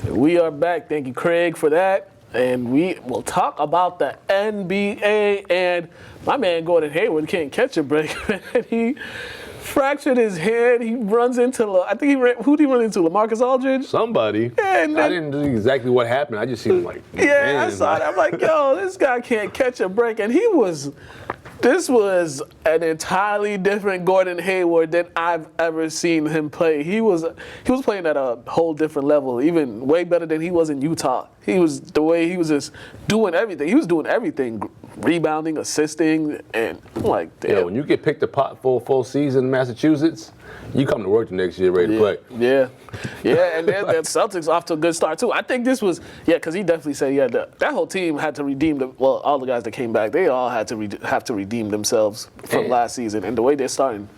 [SPEAKER 1] We are back. Thank you, Craig, for that. And we will talk about the NBA. And my man Gordon Hayward can't catch a break. He fractured his hand. He runs into, who did he run into? LaMarcus Aldridge?
[SPEAKER 2] Somebody.
[SPEAKER 1] And
[SPEAKER 2] I didn't know exactly what happened. I just seen like,
[SPEAKER 1] I saw that. I'm like, yo, this guy can't catch a break. And this was an entirely different Gordon Hayward than I've ever seen him play. He was playing at a whole different level, even way better than he was in Utah. He was just doing everything. He was doing everything, rebounding, assisting, and I'm like, damn.
[SPEAKER 2] Yeah, when you get picked apart for a full season in Massachusetts, you come to work the next year ready to play.
[SPEAKER 1] Yeah, and the Celtics off to a good start too. I think this was, because he definitely said, that whole team had to redeem all the guys that came back, they all had to have to redeem themselves from last season, and the way they're starting.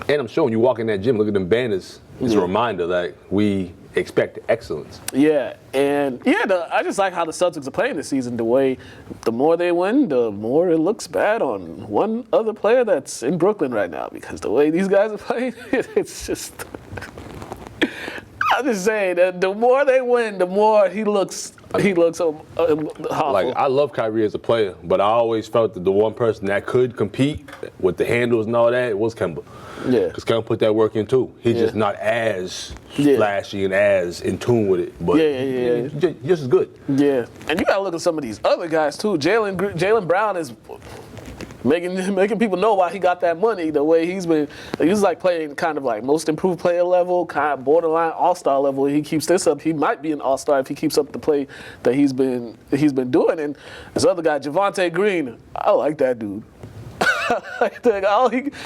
[SPEAKER 2] And I'm sure when you walk in that gym, look at them banners, it's a reminder that we expect excellence.
[SPEAKER 1] Yeah, and I just like how the Celtics are playing this season. The more they win, the more it looks bad on one other player that's in Brooklyn right now, because the way these guys are playing, it's just. I'm just saying that the more they win, the more he looks awful.
[SPEAKER 2] Like, I love Kyrie as a player, but I always felt that the one person that could compete with the handles and all that was Campbell.
[SPEAKER 1] Yeah.
[SPEAKER 2] Because Campbell put that work in too. He's just not as flashy and as in tune with it. But just as good.
[SPEAKER 1] Yeah. And you got to look at some of these other guys too. Jaylen Brown is making people know why he got that money. The way he's like playing kind of like most improved player level, kind of borderline all-star level. He keeps this up. He might be an all-star if he keeps up the play that he's been doing. And this other guy, Javonte Green, I like that dude.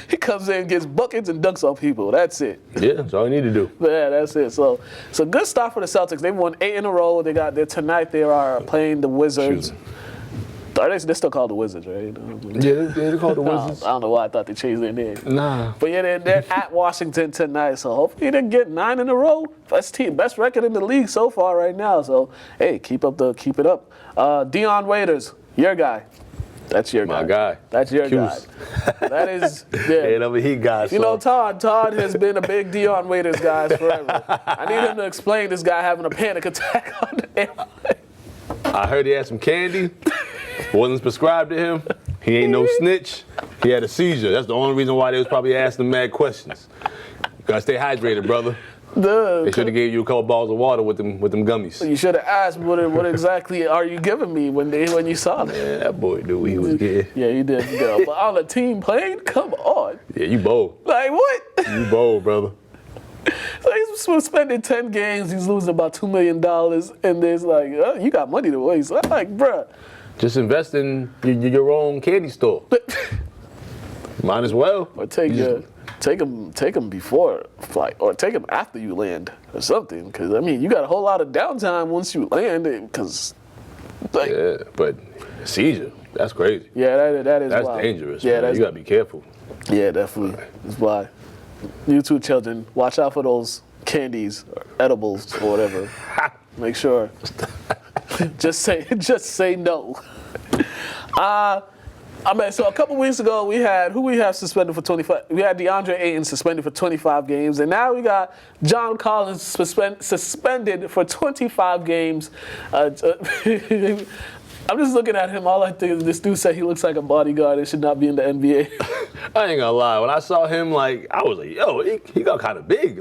[SPEAKER 1] He comes in, gets buckets, and dunks on people. That's it.
[SPEAKER 2] Yeah, that's all you need to do.
[SPEAKER 1] Yeah, that's it. So it's a good start for the Celtics. They've won 8 in a row. Tonight they are playing the Wizards. They're still called the Wizards, right?
[SPEAKER 2] Yeah, they're called the Wizards.
[SPEAKER 1] I don't know why I thought they changed their name.
[SPEAKER 2] Nah.
[SPEAKER 1] But they're at Washington tonight, so hopefully they get 9 in a row. Best record in the league so far right now. So hey, keep it up. Dion Waiters, your guy. That's your guy.
[SPEAKER 2] My guy.
[SPEAKER 1] That's your guy. That is. Yeah.
[SPEAKER 2] He got.
[SPEAKER 1] You know, Todd has been a big Dion Waiters guy forever. I need him to explain this guy having a panic attack on the airplane.
[SPEAKER 2] I heard he had some candy. Wasn't prescribed to him. He ain't no snitch. He had a seizure. That's the only reason why they was probably asking him mad questions. You gotta stay hydrated, brother. They should have gave you a couple balls of water with them gummies.
[SPEAKER 1] You should have asked what exactly are you giving me when you saw that.
[SPEAKER 2] Yeah, that boy knew he was getting.
[SPEAKER 1] Yeah, he did. But on the team playing, come on.
[SPEAKER 2] Yeah, you bold.
[SPEAKER 1] Like what?
[SPEAKER 2] You bold, brother.
[SPEAKER 1] So he's suspended 10 games. He's losing about $2 million, and there's like, you got money to waste. I'm like, bruh.
[SPEAKER 2] Just invest in your own candy store. Might as well.
[SPEAKER 1] Or take them before flight, or take them after you land, or something. Because you got a whole lot of downtime once you land. Because
[SPEAKER 2] yeah, but seizure, that's crazy.
[SPEAKER 1] Yeah, that is.
[SPEAKER 2] That's
[SPEAKER 1] wild.
[SPEAKER 2] dangerous.
[SPEAKER 1] Yeah,
[SPEAKER 2] man. You gotta be careful.
[SPEAKER 1] Yeah, definitely. That's why. You two children, watch out for those candies, or edibles, or whatever. Make sure. Just say no. So a couple weeks ago, we had suspended for 25. We had DeAndre Ayton suspended for 25 games, and now we got John Collins suspended for 25 games. I'm just looking at him. All I think is this dude said he looks like a bodyguard and should not be in the NBA.
[SPEAKER 2] I ain't gonna lie. When I saw him, I was like, yo, he got kind of big.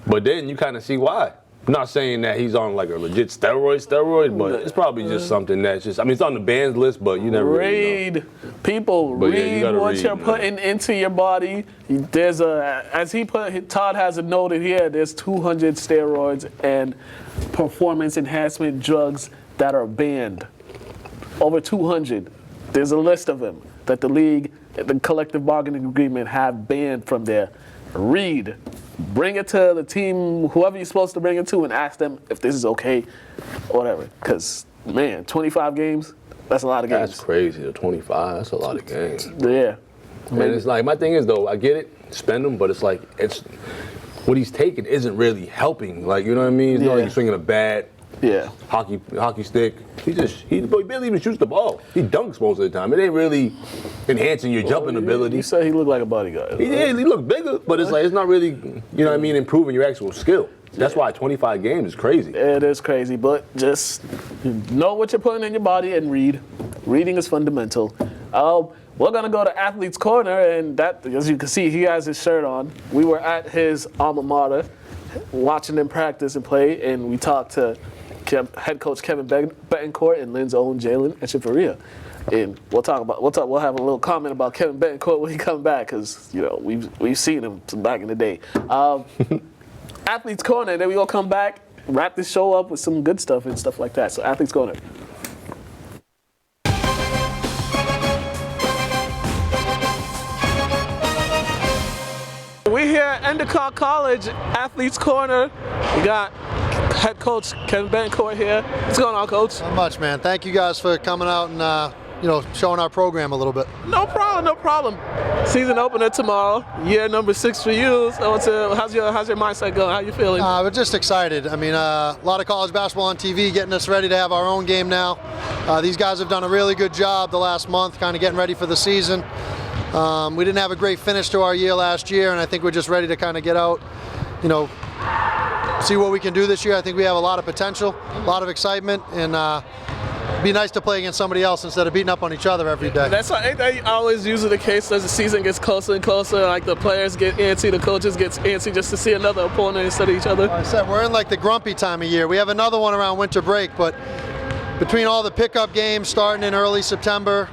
[SPEAKER 2] But then you kind of see why. I'm not saying that he's on a legit steroid, but it's probably just something that's just. It's on the banned list, but you never
[SPEAKER 1] read.
[SPEAKER 2] Really know.
[SPEAKER 1] People
[SPEAKER 2] but
[SPEAKER 1] read what you're putting into your body. There's Todd has it noted here. There's 200 steroids and performance enhancement drugs that are banned. Over 200. There's a list of them that the league, the collective bargaining agreement have banned from there. Read. Bring it to the team, whoever you're supposed to bring it to, and ask them if this is okay or whatever. Because, man, 25 games, that's a lot of games.
[SPEAKER 2] That's crazy. The 25, that's a lot of games.
[SPEAKER 1] Yeah.
[SPEAKER 2] And it's like, my thing is, though, I get it, spend them, but it's like, what he's taking isn't really helping. Like, you know what I mean? It's not like he's swinging a bat.
[SPEAKER 1] Yeah.
[SPEAKER 2] Hockey stick. He barely even shoots the ball. He dunks most of the time. It ain't really enhancing your jumping ability.
[SPEAKER 1] You said he looked like a bodyguard.
[SPEAKER 2] He looked bigger, but it's like, it's not really, you know what I mean, improving your actual skill. That's why 25 games is crazy.
[SPEAKER 1] It is crazy, but just know what you're putting in your body and read. Reading is fundamental. We're going to go to Athlete's Corner, and that, as you can see, he has his shirt on. We were at his alma mater watching him practice and play, and we talked to head coach Kevin Betancourt and Lynn's own Jalen Echeverria. And we'll have a little comment about Kevin Betancourt when he comes back, because, you know, we've seen him back in the day. Athlete's Corner, then we're going to come back, wrap this show up with some good stuff and stuff like that. So Athlete's Corner. We're here at Endicott College, Athlete's Corner. We got head coach Kevin Betancourt here. What's going on, Coach?
[SPEAKER 4] Not much, man. Thank you guys for coming out and showing our program a little bit.
[SPEAKER 1] No problem. Season opener tomorrow. Year number 6 for you. So how's your mindset going? How you feeling?
[SPEAKER 4] We're just excited. I mean, a lot of college basketball on TV, getting us ready to have our own game now. These guys have done a really good job the last month, kind of getting ready for the season. We didn't have a great finish to our year last year, and I think we're just ready to kind of get out, see what we can do this year. I think we have a lot of potential, a lot of excitement, and it'd be nice to play against somebody else instead of beating up on each other every day.
[SPEAKER 1] Ain't that always usually the case as the season gets closer and closer, like the players get antsy, the coaches get antsy just to see another opponent instead of each other?
[SPEAKER 4] Like I said, we're in like the grumpy time of year. We have another one around winter break, but between all the pickup games starting in early September,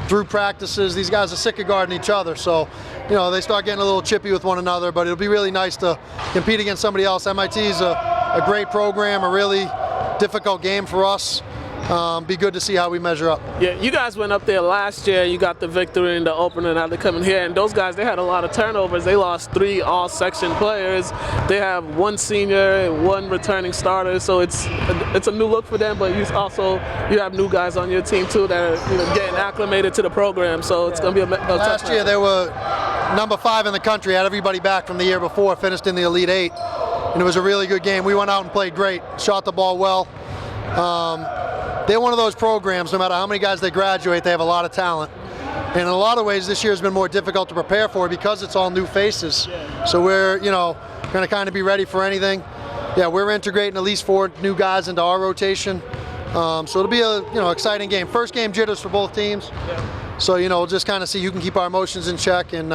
[SPEAKER 4] through practices, these guys are sick of guarding each other, so they start getting a little chippy with one another, but it'll be really nice to compete against somebody else. MIT is a great program, a really difficult game for us. Be good to see how we measure up.
[SPEAKER 1] Yeah, you guys went up there last year. You got the victory in the opener. Now they're coming here, and those guys, they had a lot of turnovers. They lost 3 all-section players. They have 1 senior and 1 returning starter, so it's a new look for them. But you have new guys on your team too that are getting acclimated to the program. So it's going to be a tough
[SPEAKER 4] Last year they were number 5 in the country. Had everybody back from the year before. Finished in the Elite 8, and it was a really good game. We went out and played great. Shot the ball well. They're one of those programs, no matter how many guys they graduate, they have a lot of talent. And in a lot of ways, this year has been more difficult to prepare for because it's all new faces. So we're, going to kind of be ready for anything. Yeah, we're integrating at least 4 new guys into our rotation. So it'll be a, exciting game. First game jitters for both teams. So, we'll just kind of see who can keep our emotions in check, and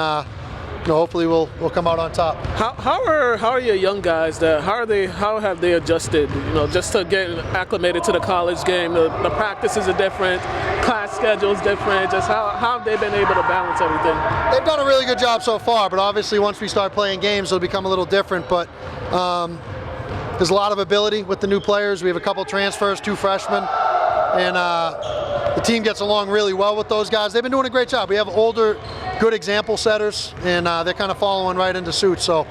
[SPEAKER 4] hopefully we'll come out on top.
[SPEAKER 1] How are your young guys? How have they adjusted? Just to get acclimated to the college game. The practices are different, class schedule's different. Just how have they been able to balance everything?
[SPEAKER 4] They've done a really good job so far, but obviously once we start playing games, it'll become a little different. But there's a lot of ability with the new players. We have a couple transfers, 2 freshmen, and the team gets along really well with those guys. They've been doing a great job. We have older, good example setters, and they're kind of following right into suit. So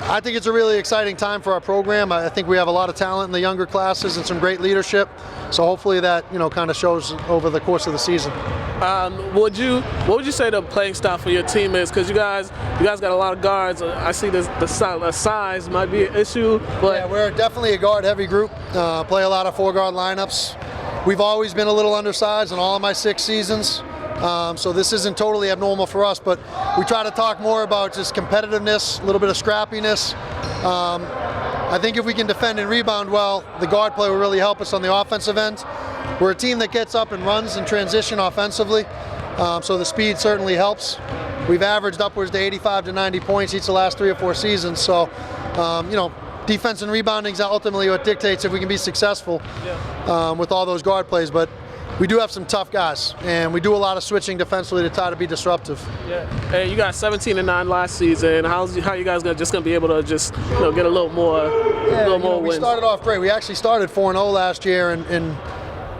[SPEAKER 4] I think it's a really exciting time for our program. I think we have a lot of talent in the younger classes and some great leadership. So hopefully that kind of shows over the course of the season.
[SPEAKER 1] What would you say the playing style for your team is? Because you guys got a lot of guards. I see the size might be an issue. But
[SPEAKER 4] yeah, we're definitely a guard-heavy group. Play a lot of 4-guard lineups. We've always been a little undersized in all of my 6 seasons. So this isn't totally abnormal for us, but we try to talk more about just competitiveness, a little bit of scrappiness. I think if we can defend and rebound well, the guard play will really help us on the offensive end. We're a team that gets up and runs in transition offensively, so the speed certainly helps. We've averaged upwards to 85 to 90 points each of the last 3 or 4 seasons, so defense and rebounding is ultimately what dictates if we can be successful with all those guard plays. But we do have some tough guys, and we do a lot of switching defensively to try to be disruptive.
[SPEAKER 1] Yeah. Hey, you got 17-9 last season. How are you guys gonna be able to just get a little more?
[SPEAKER 4] We started off great. We actually started 4-0 last year, and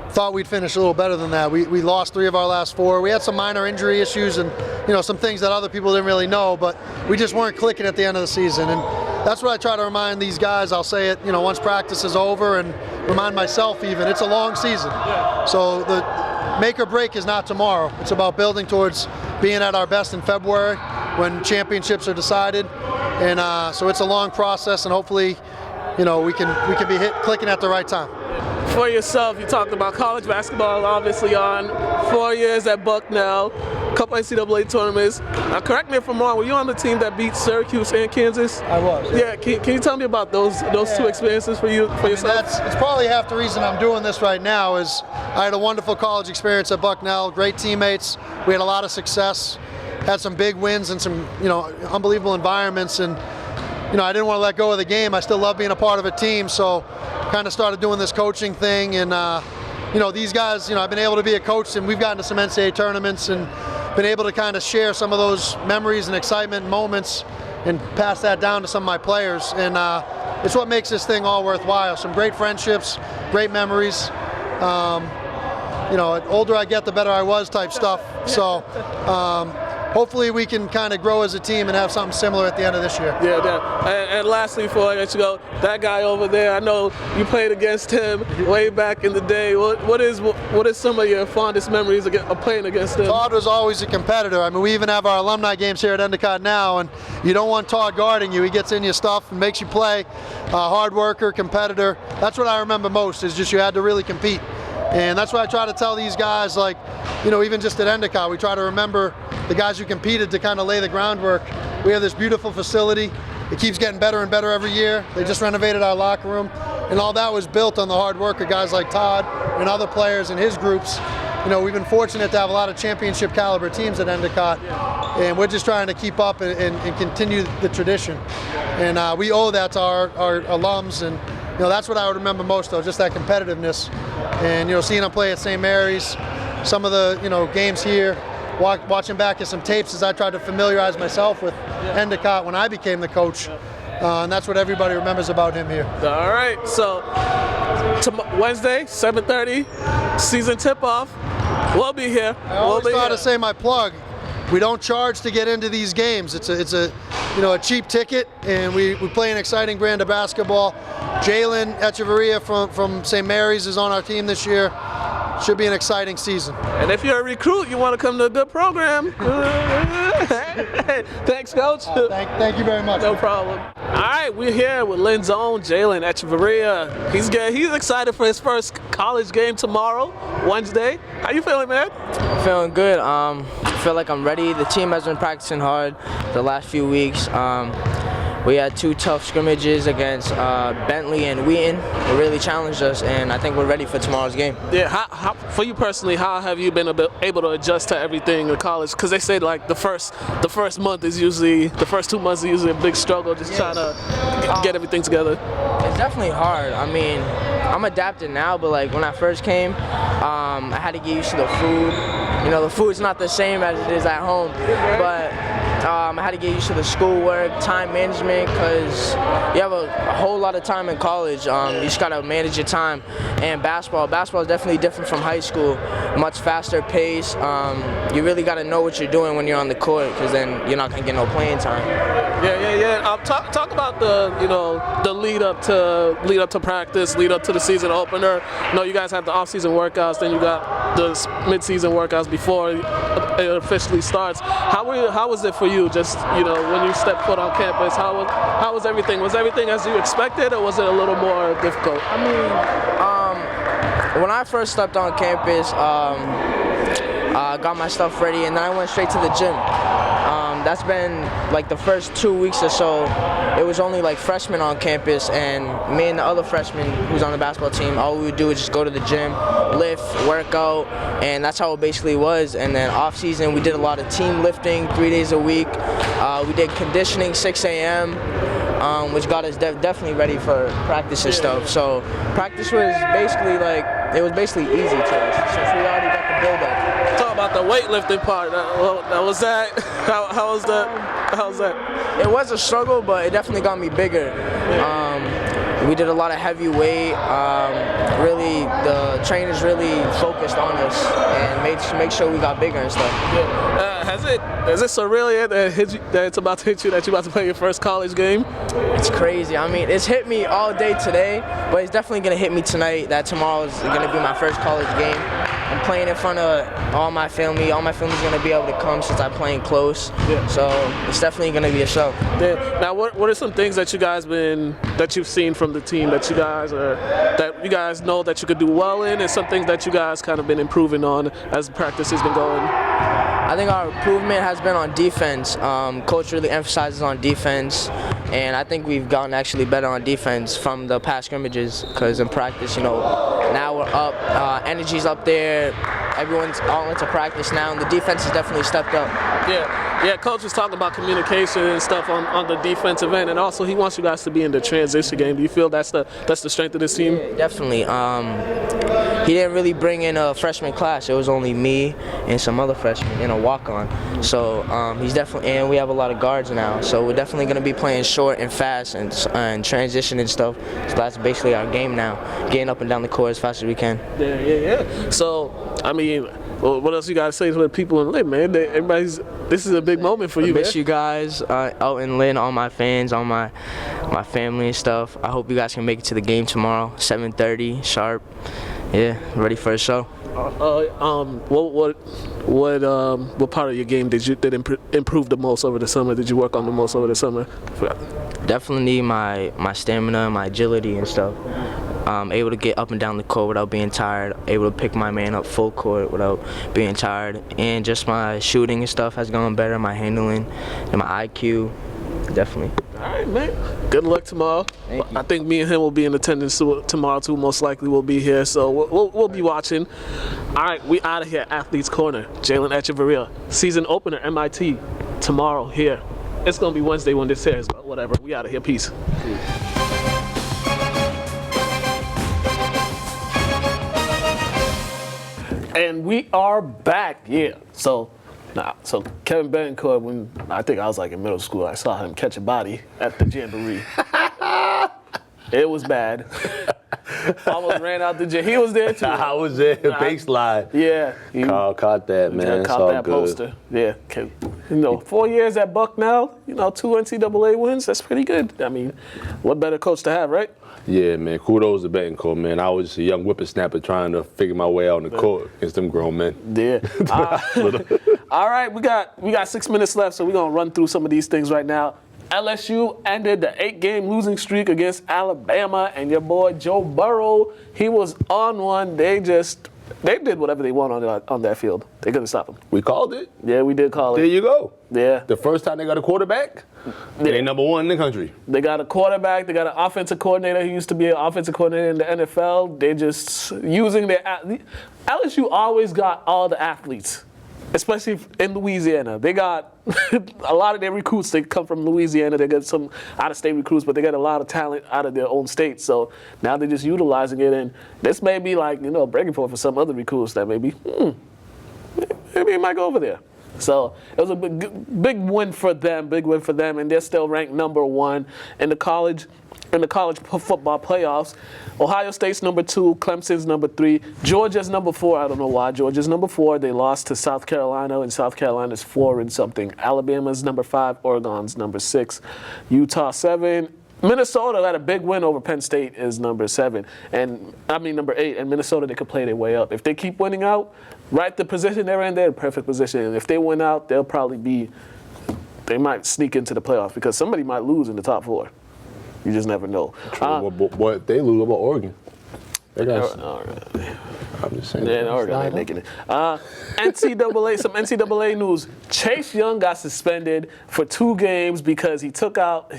[SPEAKER 4] thought we'd finish a little better than that. We lost 3 of our last 4. We had some minor injury issues and some things that other people didn't really know, but we just weren't clicking at the end of the season. And that's what I try to remind these guys. I'll say it, once practice is over, and remind myself even, it's a long season. So the make or break is not tomorrow. It's about building towards being at our best in February when championships are decided. And so it's a long process, and hopefully, we can be clicking at the right time.
[SPEAKER 1] For yourself, you talked about college basketball, obviously on 4 years at Bucknell, a couple NCAA tournaments. Correct me if I'm wrong, were you on the team that beat Syracuse and Kansas?
[SPEAKER 4] I was.
[SPEAKER 1] Yeah, can you tell me about those 2 experiences for yourself?
[SPEAKER 4] It's probably half the reason I'm doing this right now is I had a wonderful college experience at Bucknell, great teammates. We had a lot of success, had some big wins and some unbelievable environments, and I didn't want to let go of the game. I still love being a part of a team, so kind of started doing this coaching thing. And these guys, I've been able to be a coach, and we've gotten to some NCAA tournaments and been able to kind of share some of those memories and excitement moments and pass that down to some of my players. And it's what makes this thing all worthwhile. Some great friendships, great memories. The older I get, the better I was type stuff. So hopefully we can kind of grow as a team and have something similar at the end of this year.
[SPEAKER 1] And lastly, before I let you go, that guy over there, I know you played against him way back in the day. What is some of your fondest memories of playing against him?
[SPEAKER 4] Todd was always a competitor. I mean, we even have our alumni games here at Endicott now, and you don't want Todd guarding you. He gets in your stuff and makes you play. Hard worker, competitor. That's what I remember most, is just you had to really compete. And that's what I try to tell these guys, even just at Endicott, we try to remember the guys who competed to kind of lay the groundwork. We have this beautiful facility. It keeps getting better and better every year. They just renovated our locker room, and all that was built on the hard work of guys like Todd and other players in his groups. We've been fortunate to have a lot of championship caliber teams at Endicott, and we're just trying to keep up and continue the tradition. And we owe that to our alums, and that's what I would remember most, though, just that competitiveness. And seeing them play at St. Mary's, some of the games here, watching back at some tapes as I tried to familiarize myself with Endicott when I became the coach, and that's what everybody remembers about him here.
[SPEAKER 1] All right, so Wednesday, 7:30, season tip-off. We'll be here.
[SPEAKER 4] I always try to say my plug. We don't charge to get into these games. It's a cheap ticket, and we play an exciting brand of basketball. Jalen Echeverria from St. Mary's is on our team this year. Should be an exciting season.
[SPEAKER 1] And if you're a recruit, you want to come to a good program. Thanks, Coach.
[SPEAKER 4] Thank you very much.
[SPEAKER 1] No problem. All right, we're here with Lynn's own Jalen Echeverria. He's excited for his first college game tomorrow, Wednesday. How you feeling, man?
[SPEAKER 5] Feeling good. I feel like I'm ready. The team has been practicing hard the last few weeks. We had 2 tough scrimmages against Bentley and Wheaton. It really challenged us, and I think we're ready for tomorrow's game.
[SPEAKER 1] Yeah, how, for you personally, how have you been able to adjust to everything in college? Because they say the first month is usually, the first 2 months is usually a big struggle, just trying to get everything together.
[SPEAKER 5] It's definitely hard. I mean, I'm adapted now, but when I first came, I had to get used to the food. The food's not the same as it is at home, but I had to get used to the schoolwork, time management, because you have a whole lot of time in college. You just got to manage your time. And basketball is definitely different from high school, much faster pace. You really got to know what you're doing when you're on the court, because then you're not going to get no playing time.
[SPEAKER 1] Yeah. Talk about the lead up to practice, lead up to the season opener. You guys have the off-season workouts, then you got the mid-season workouts before it officially starts. How was it for you? Just when you stepped foot on campus, how was everything? Was everything as you expected, or was it a little more difficult?
[SPEAKER 5] I mean, when I first stepped on campus, got my stuff ready, and then I went straight to the gym. That's been the first 2 weeks or so. It was only freshmen on campus, and me and the other freshman who's on the basketball team, all we would do is just go to the gym, lift, work out, and that's how it basically was. And then off season, we did a lot of team lifting 3 days a week. We did conditioning 6 a.m., which got us definitely ready for practice and stuff. So practice was basically easy to us since we already got the build up.
[SPEAKER 1] Talk about the weightlifting part. How was that? How was that?
[SPEAKER 5] It was a struggle, but it definitely got me bigger. we did a lot of heavy weight. Really, the trainers really focused on us and make sure we got bigger and stuff.
[SPEAKER 1] Yeah. Is it surreal yet that it's about to hit you, that you're about to play your first college game?
[SPEAKER 5] It's crazy. I mean, it's hit me all day today, but it's definitely going to hit me tonight that tomorrow is going to be my first college game. I'm playing in front of all my family. All my family's going to be able to come since I'm playing close. Yeah. So it's definitely going to be a show.
[SPEAKER 1] Yeah. Now, what are some things that you've seen from the team that you guys know that you could do well in, and some things that you guys kind of been improving on as practice has been going?
[SPEAKER 5] I think our improvement has been on defense. Coach really emphasizes on defense, and I think we've gotten actually better on defense from the past scrimmages, because in practice, now we're up, energy's up there, everyone's all into practice now, and the defense has definitely stepped up.
[SPEAKER 1] Yeah, Coach was talking about communication and stuff on the defensive end, and also he wants you guys to be in the transition game. Do you feel that's the strength of this team?
[SPEAKER 5] Yeah, definitely. He didn't really bring in a freshman class. It was only me and some other freshmen and a walk-on. So he's definitely, and we have a lot of guards now. So we're definitely going to be playing short and fast and transition and stuff. So that's basically our game now, getting up and down the court as fast as we can.
[SPEAKER 1] Yeah. So, I mean, what else you got to say to the people in Lynn, man? This is a big moment for you, man.
[SPEAKER 5] I miss you guys out in Lynn, all my fans, all my family and stuff. I hope you guys can make it to the game tomorrow, 7:30 sharp. Yeah, ready for a show.
[SPEAKER 1] What part of your game did improve the most over the summer? Did you work on the most over the summer?
[SPEAKER 5] Definitely my stamina, my agility and stuff. Able to get up and down the court without being tired. Able to pick my man up full court without being tired. And just my shooting and stuff has gone better. My handling and my IQ, definitely.
[SPEAKER 1] All right, man. Good luck tomorrow.
[SPEAKER 5] Thank you.
[SPEAKER 1] I think me and him will be in attendance tomorrow too. Most likely we'll be here, so we'll be watching. All right, we out of here. Athletes Corner. Jalen Echeverria, season opener, MIT, tomorrow here. It's gonna be Wednesday when this airs, but whatever. We out of here. Peace. And we are back. Yeah. So Kevin Betancourt, when I think I was like in middle school, I saw him catch a body at the jamboree. It was bad. Almost ran out the gym. He was there too.
[SPEAKER 2] I was there, baseline.
[SPEAKER 1] Yeah.
[SPEAKER 2] Carl caught that, man.
[SPEAKER 1] Caught that poster. Yeah. 4 years at Bucknell, 2 NCAA wins, that's pretty good. I mean, what better coach to have, right?
[SPEAKER 2] Yeah, man. Kudos to Betancourt, man. I was a young whippersnapper trying to figure my way out on the court against them grown men.
[SPEAKER 1] Yeah. All right, we got 6 minutes left, so we're going to run through some of these things right now. LSU ended the 8-game losing streak against Alabama, and your boy Joe Burrow, he was on one. They did whatever they want on that field. They couldn't stop him.
[SPEAKER 2] We called it.
[SPEAKER 1] Yeah, we did call it.
[SPEAKER 2] There you go.
[SPEAKER 1] Yeah.
[SPEAKER 2] The first time they got a quarterback, they number one in the country.
[SPEAKER 1] They got a quarterback. They got an offensive coordinator who used to be an offensive coordinator in the NFL. They're just using LSU always got all the athletes, especially in Louisiana. They got a lot of their recruits. They come from Louisiana. They got some out-of-state recruits, but they got a lot of talent out of their own state. So now they're just utilizing it. And this may be like, a breaking point for some other recruits that maybe it might go over there. So it was a big win for them, and they're still ranked number 1 in the college football playoffs. Ohio State's number 2, Clemson's number 3, Georgia's number 4. I don't know why Georgia's number 4. They lost to South Carolina, and South Carolina's 4 and something. Alabama's number 5, Oregon's number 6, Utah 7. Minnesota had a big win over Penn State is number 8, and Minnesota, they could play their way up. If they keep winning out, right, the position they're in, they're in perfect position. And if they win out, they might sneak into the playoffs because somebody might lose in the top 4. You just never know.
[SPEAKER 2] What they lose about Oregon? They got. I'm just saying.
[SPEAKER 1] Yeah, Oregon ain't making it. NCAA, some NCAA news. Chase Young got suspended for 2 games because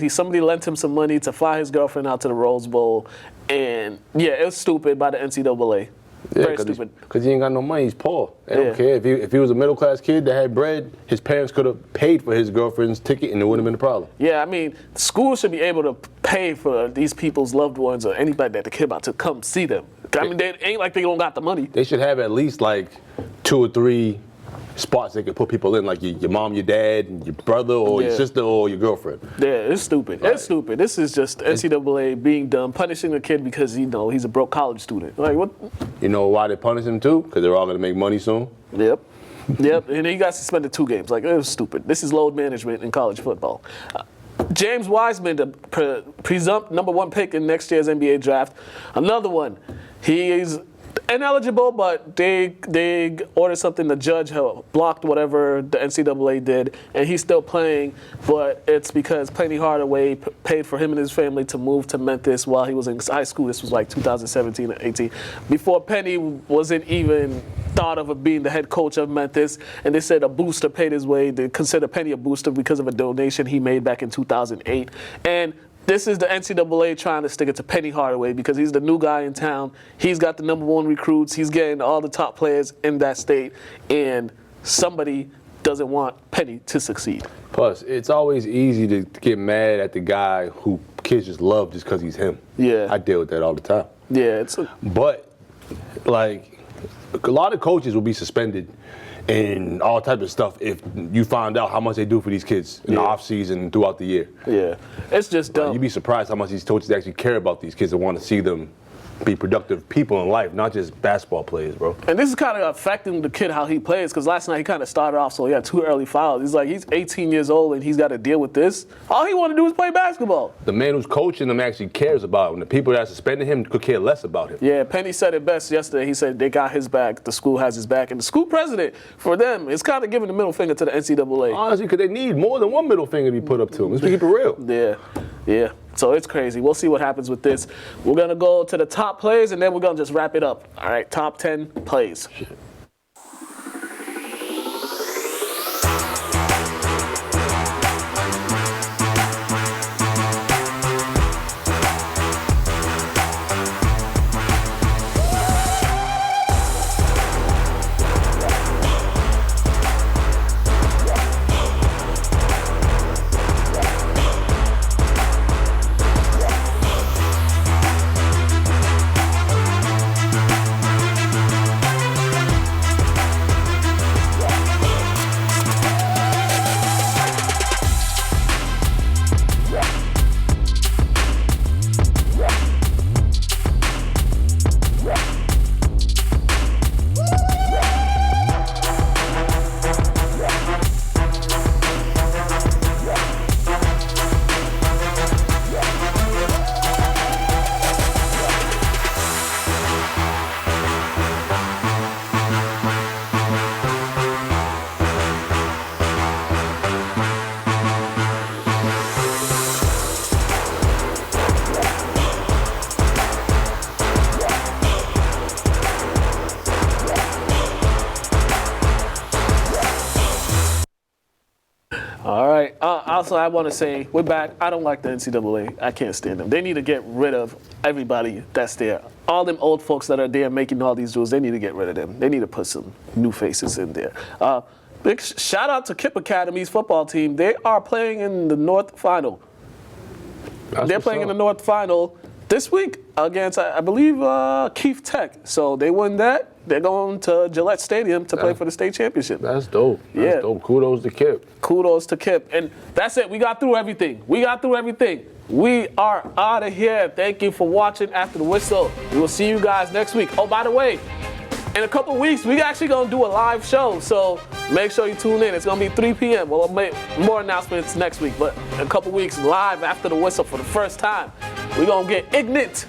[SPEAKER 1] somebody lent him some money to fly his girlfriend out to the Rose Bowl, and it was stupid by the NCAA.
[SPEAKER 2] Yeah,
[SPEAKER 1] very stupid.
[SPEAKER 2] Because he ain't got no money. He's poor. They don't care. If he was a middle-class kid that had bread, his parents could have paid for his girlfriend's ticket and it wouldn't have been a problem.
[SPEAKER 1] Yeah, I mean, schools should be able to pay for these people's loved ones or anybody that they care about to come see them. I mean, they ain't like they don't got the money.
[SPEAKER 2] They should have at least like 2 or 3 spots they could put people in, like your mom, your dad, and your brother, or your sister, or your girlfriend.
[SPEAKER 1] Yeah, it's stupid. It's stupid. This is just NCAA being dumb, punishing a kid because he's a broke college student. Like what?
[SPEAKER 2] You know why they punish him too? Because they're all going to make money soon.
[SPEAKER 1] Yep. And he got suspended 2 games. Like, it was stupid. This is load management in college football. James Wiseman, the presumptive #1 pick in next year's NBA draft. Another one. He is ineligible, but they ordered something. The judge blocked whatever the NCAA did, and he's still playing. But it's because Penny Hardaway paid for him and his family to move to Memphis while he was in high school. This was like 2017 or 18, before Penny wasn't even thought of being the head coach of Memphis. And they said a booster paid his way. They consider Penny a booster because of a donation he made back in 2008. And this is the NCAA trying to stick it to Penny Hardaway because he's the new guy in town. He's got the #1 recruits. He's getting all the top players in that state. And somebody doesn't want Penny to succeed.
[SPEAKER 2] Plus, it's always easy to get mad at the guy who kids just love just because he's him.
[SPEAKER 1] Yeah.
[SPEAKER 2] I deal with that all the time.
[SPEAKER 1] Yeah,
[SPEAKER 2] But, like, a lot of coaches will be suspended and all types of stuff if you find out how much they do for these kids in the off season and throughout the year.
[SPEAKER 1] Yeah, it's just dumb.
[SPEAKER 2] You'd be surprised how much these coaches actually care about these kids and want to see them be productive people in life, not just basketball players, bro.
[SPEAKER 1] And this is kind of affecting the kid how he plays, because last night he kind of started off, so he had 2 early fouls. He's 18 years old and he's got to deal with this. All he want to do is play basketball.
[SPEAKER 2] The man who's coaching him actually cares about him. The people that suspended him could care less about him.
[SPEAKER 1] Yeah, Penny said it best yesterday. He said they got his back, the school has his back, and the school president, for them, is kind of giving the middle finger to the NCAA.
[SPEAKER 2] Honestly, because they need more than one middle finger to be put up to them. Let's keep it real.
[SPEAKER 1] Yeah. So it's crazy. We'll see what happens with this. We're going to go to the top plays, and then we're going to just wrap it up. All right, top 10 plays. All right. Also, I want to say, we're back. I don't like the NCAA. I can't stand them. They need to get rid of everybody that's there. All them old folks that are there making all these rules, they need to get rid of them. They need to put some new faces in there. Big shout out to Kip Academy's football team. They are playing in the North Final. They're playing in the North Final this week against, I believe, Keith Tech. So they won that. They're going to Gillette Stadium to play for the state championship.
[SPEAKER 2] That's dope. That's dope. Kudos to Kip.
[SPEAKER 1] Kudos to Kip. And that's it. We got through everything. We are out of here. Thank you for watching After the Whistle. We will see you guys next week. Oh, by the way, in a couple weeks, we actually going to do a live show. So make sure you tune in. It's going to be 3 p.m. We'll make more announcements next week. But in a couple weeks, live After the Whistle for the first time. We're going to get ignorant.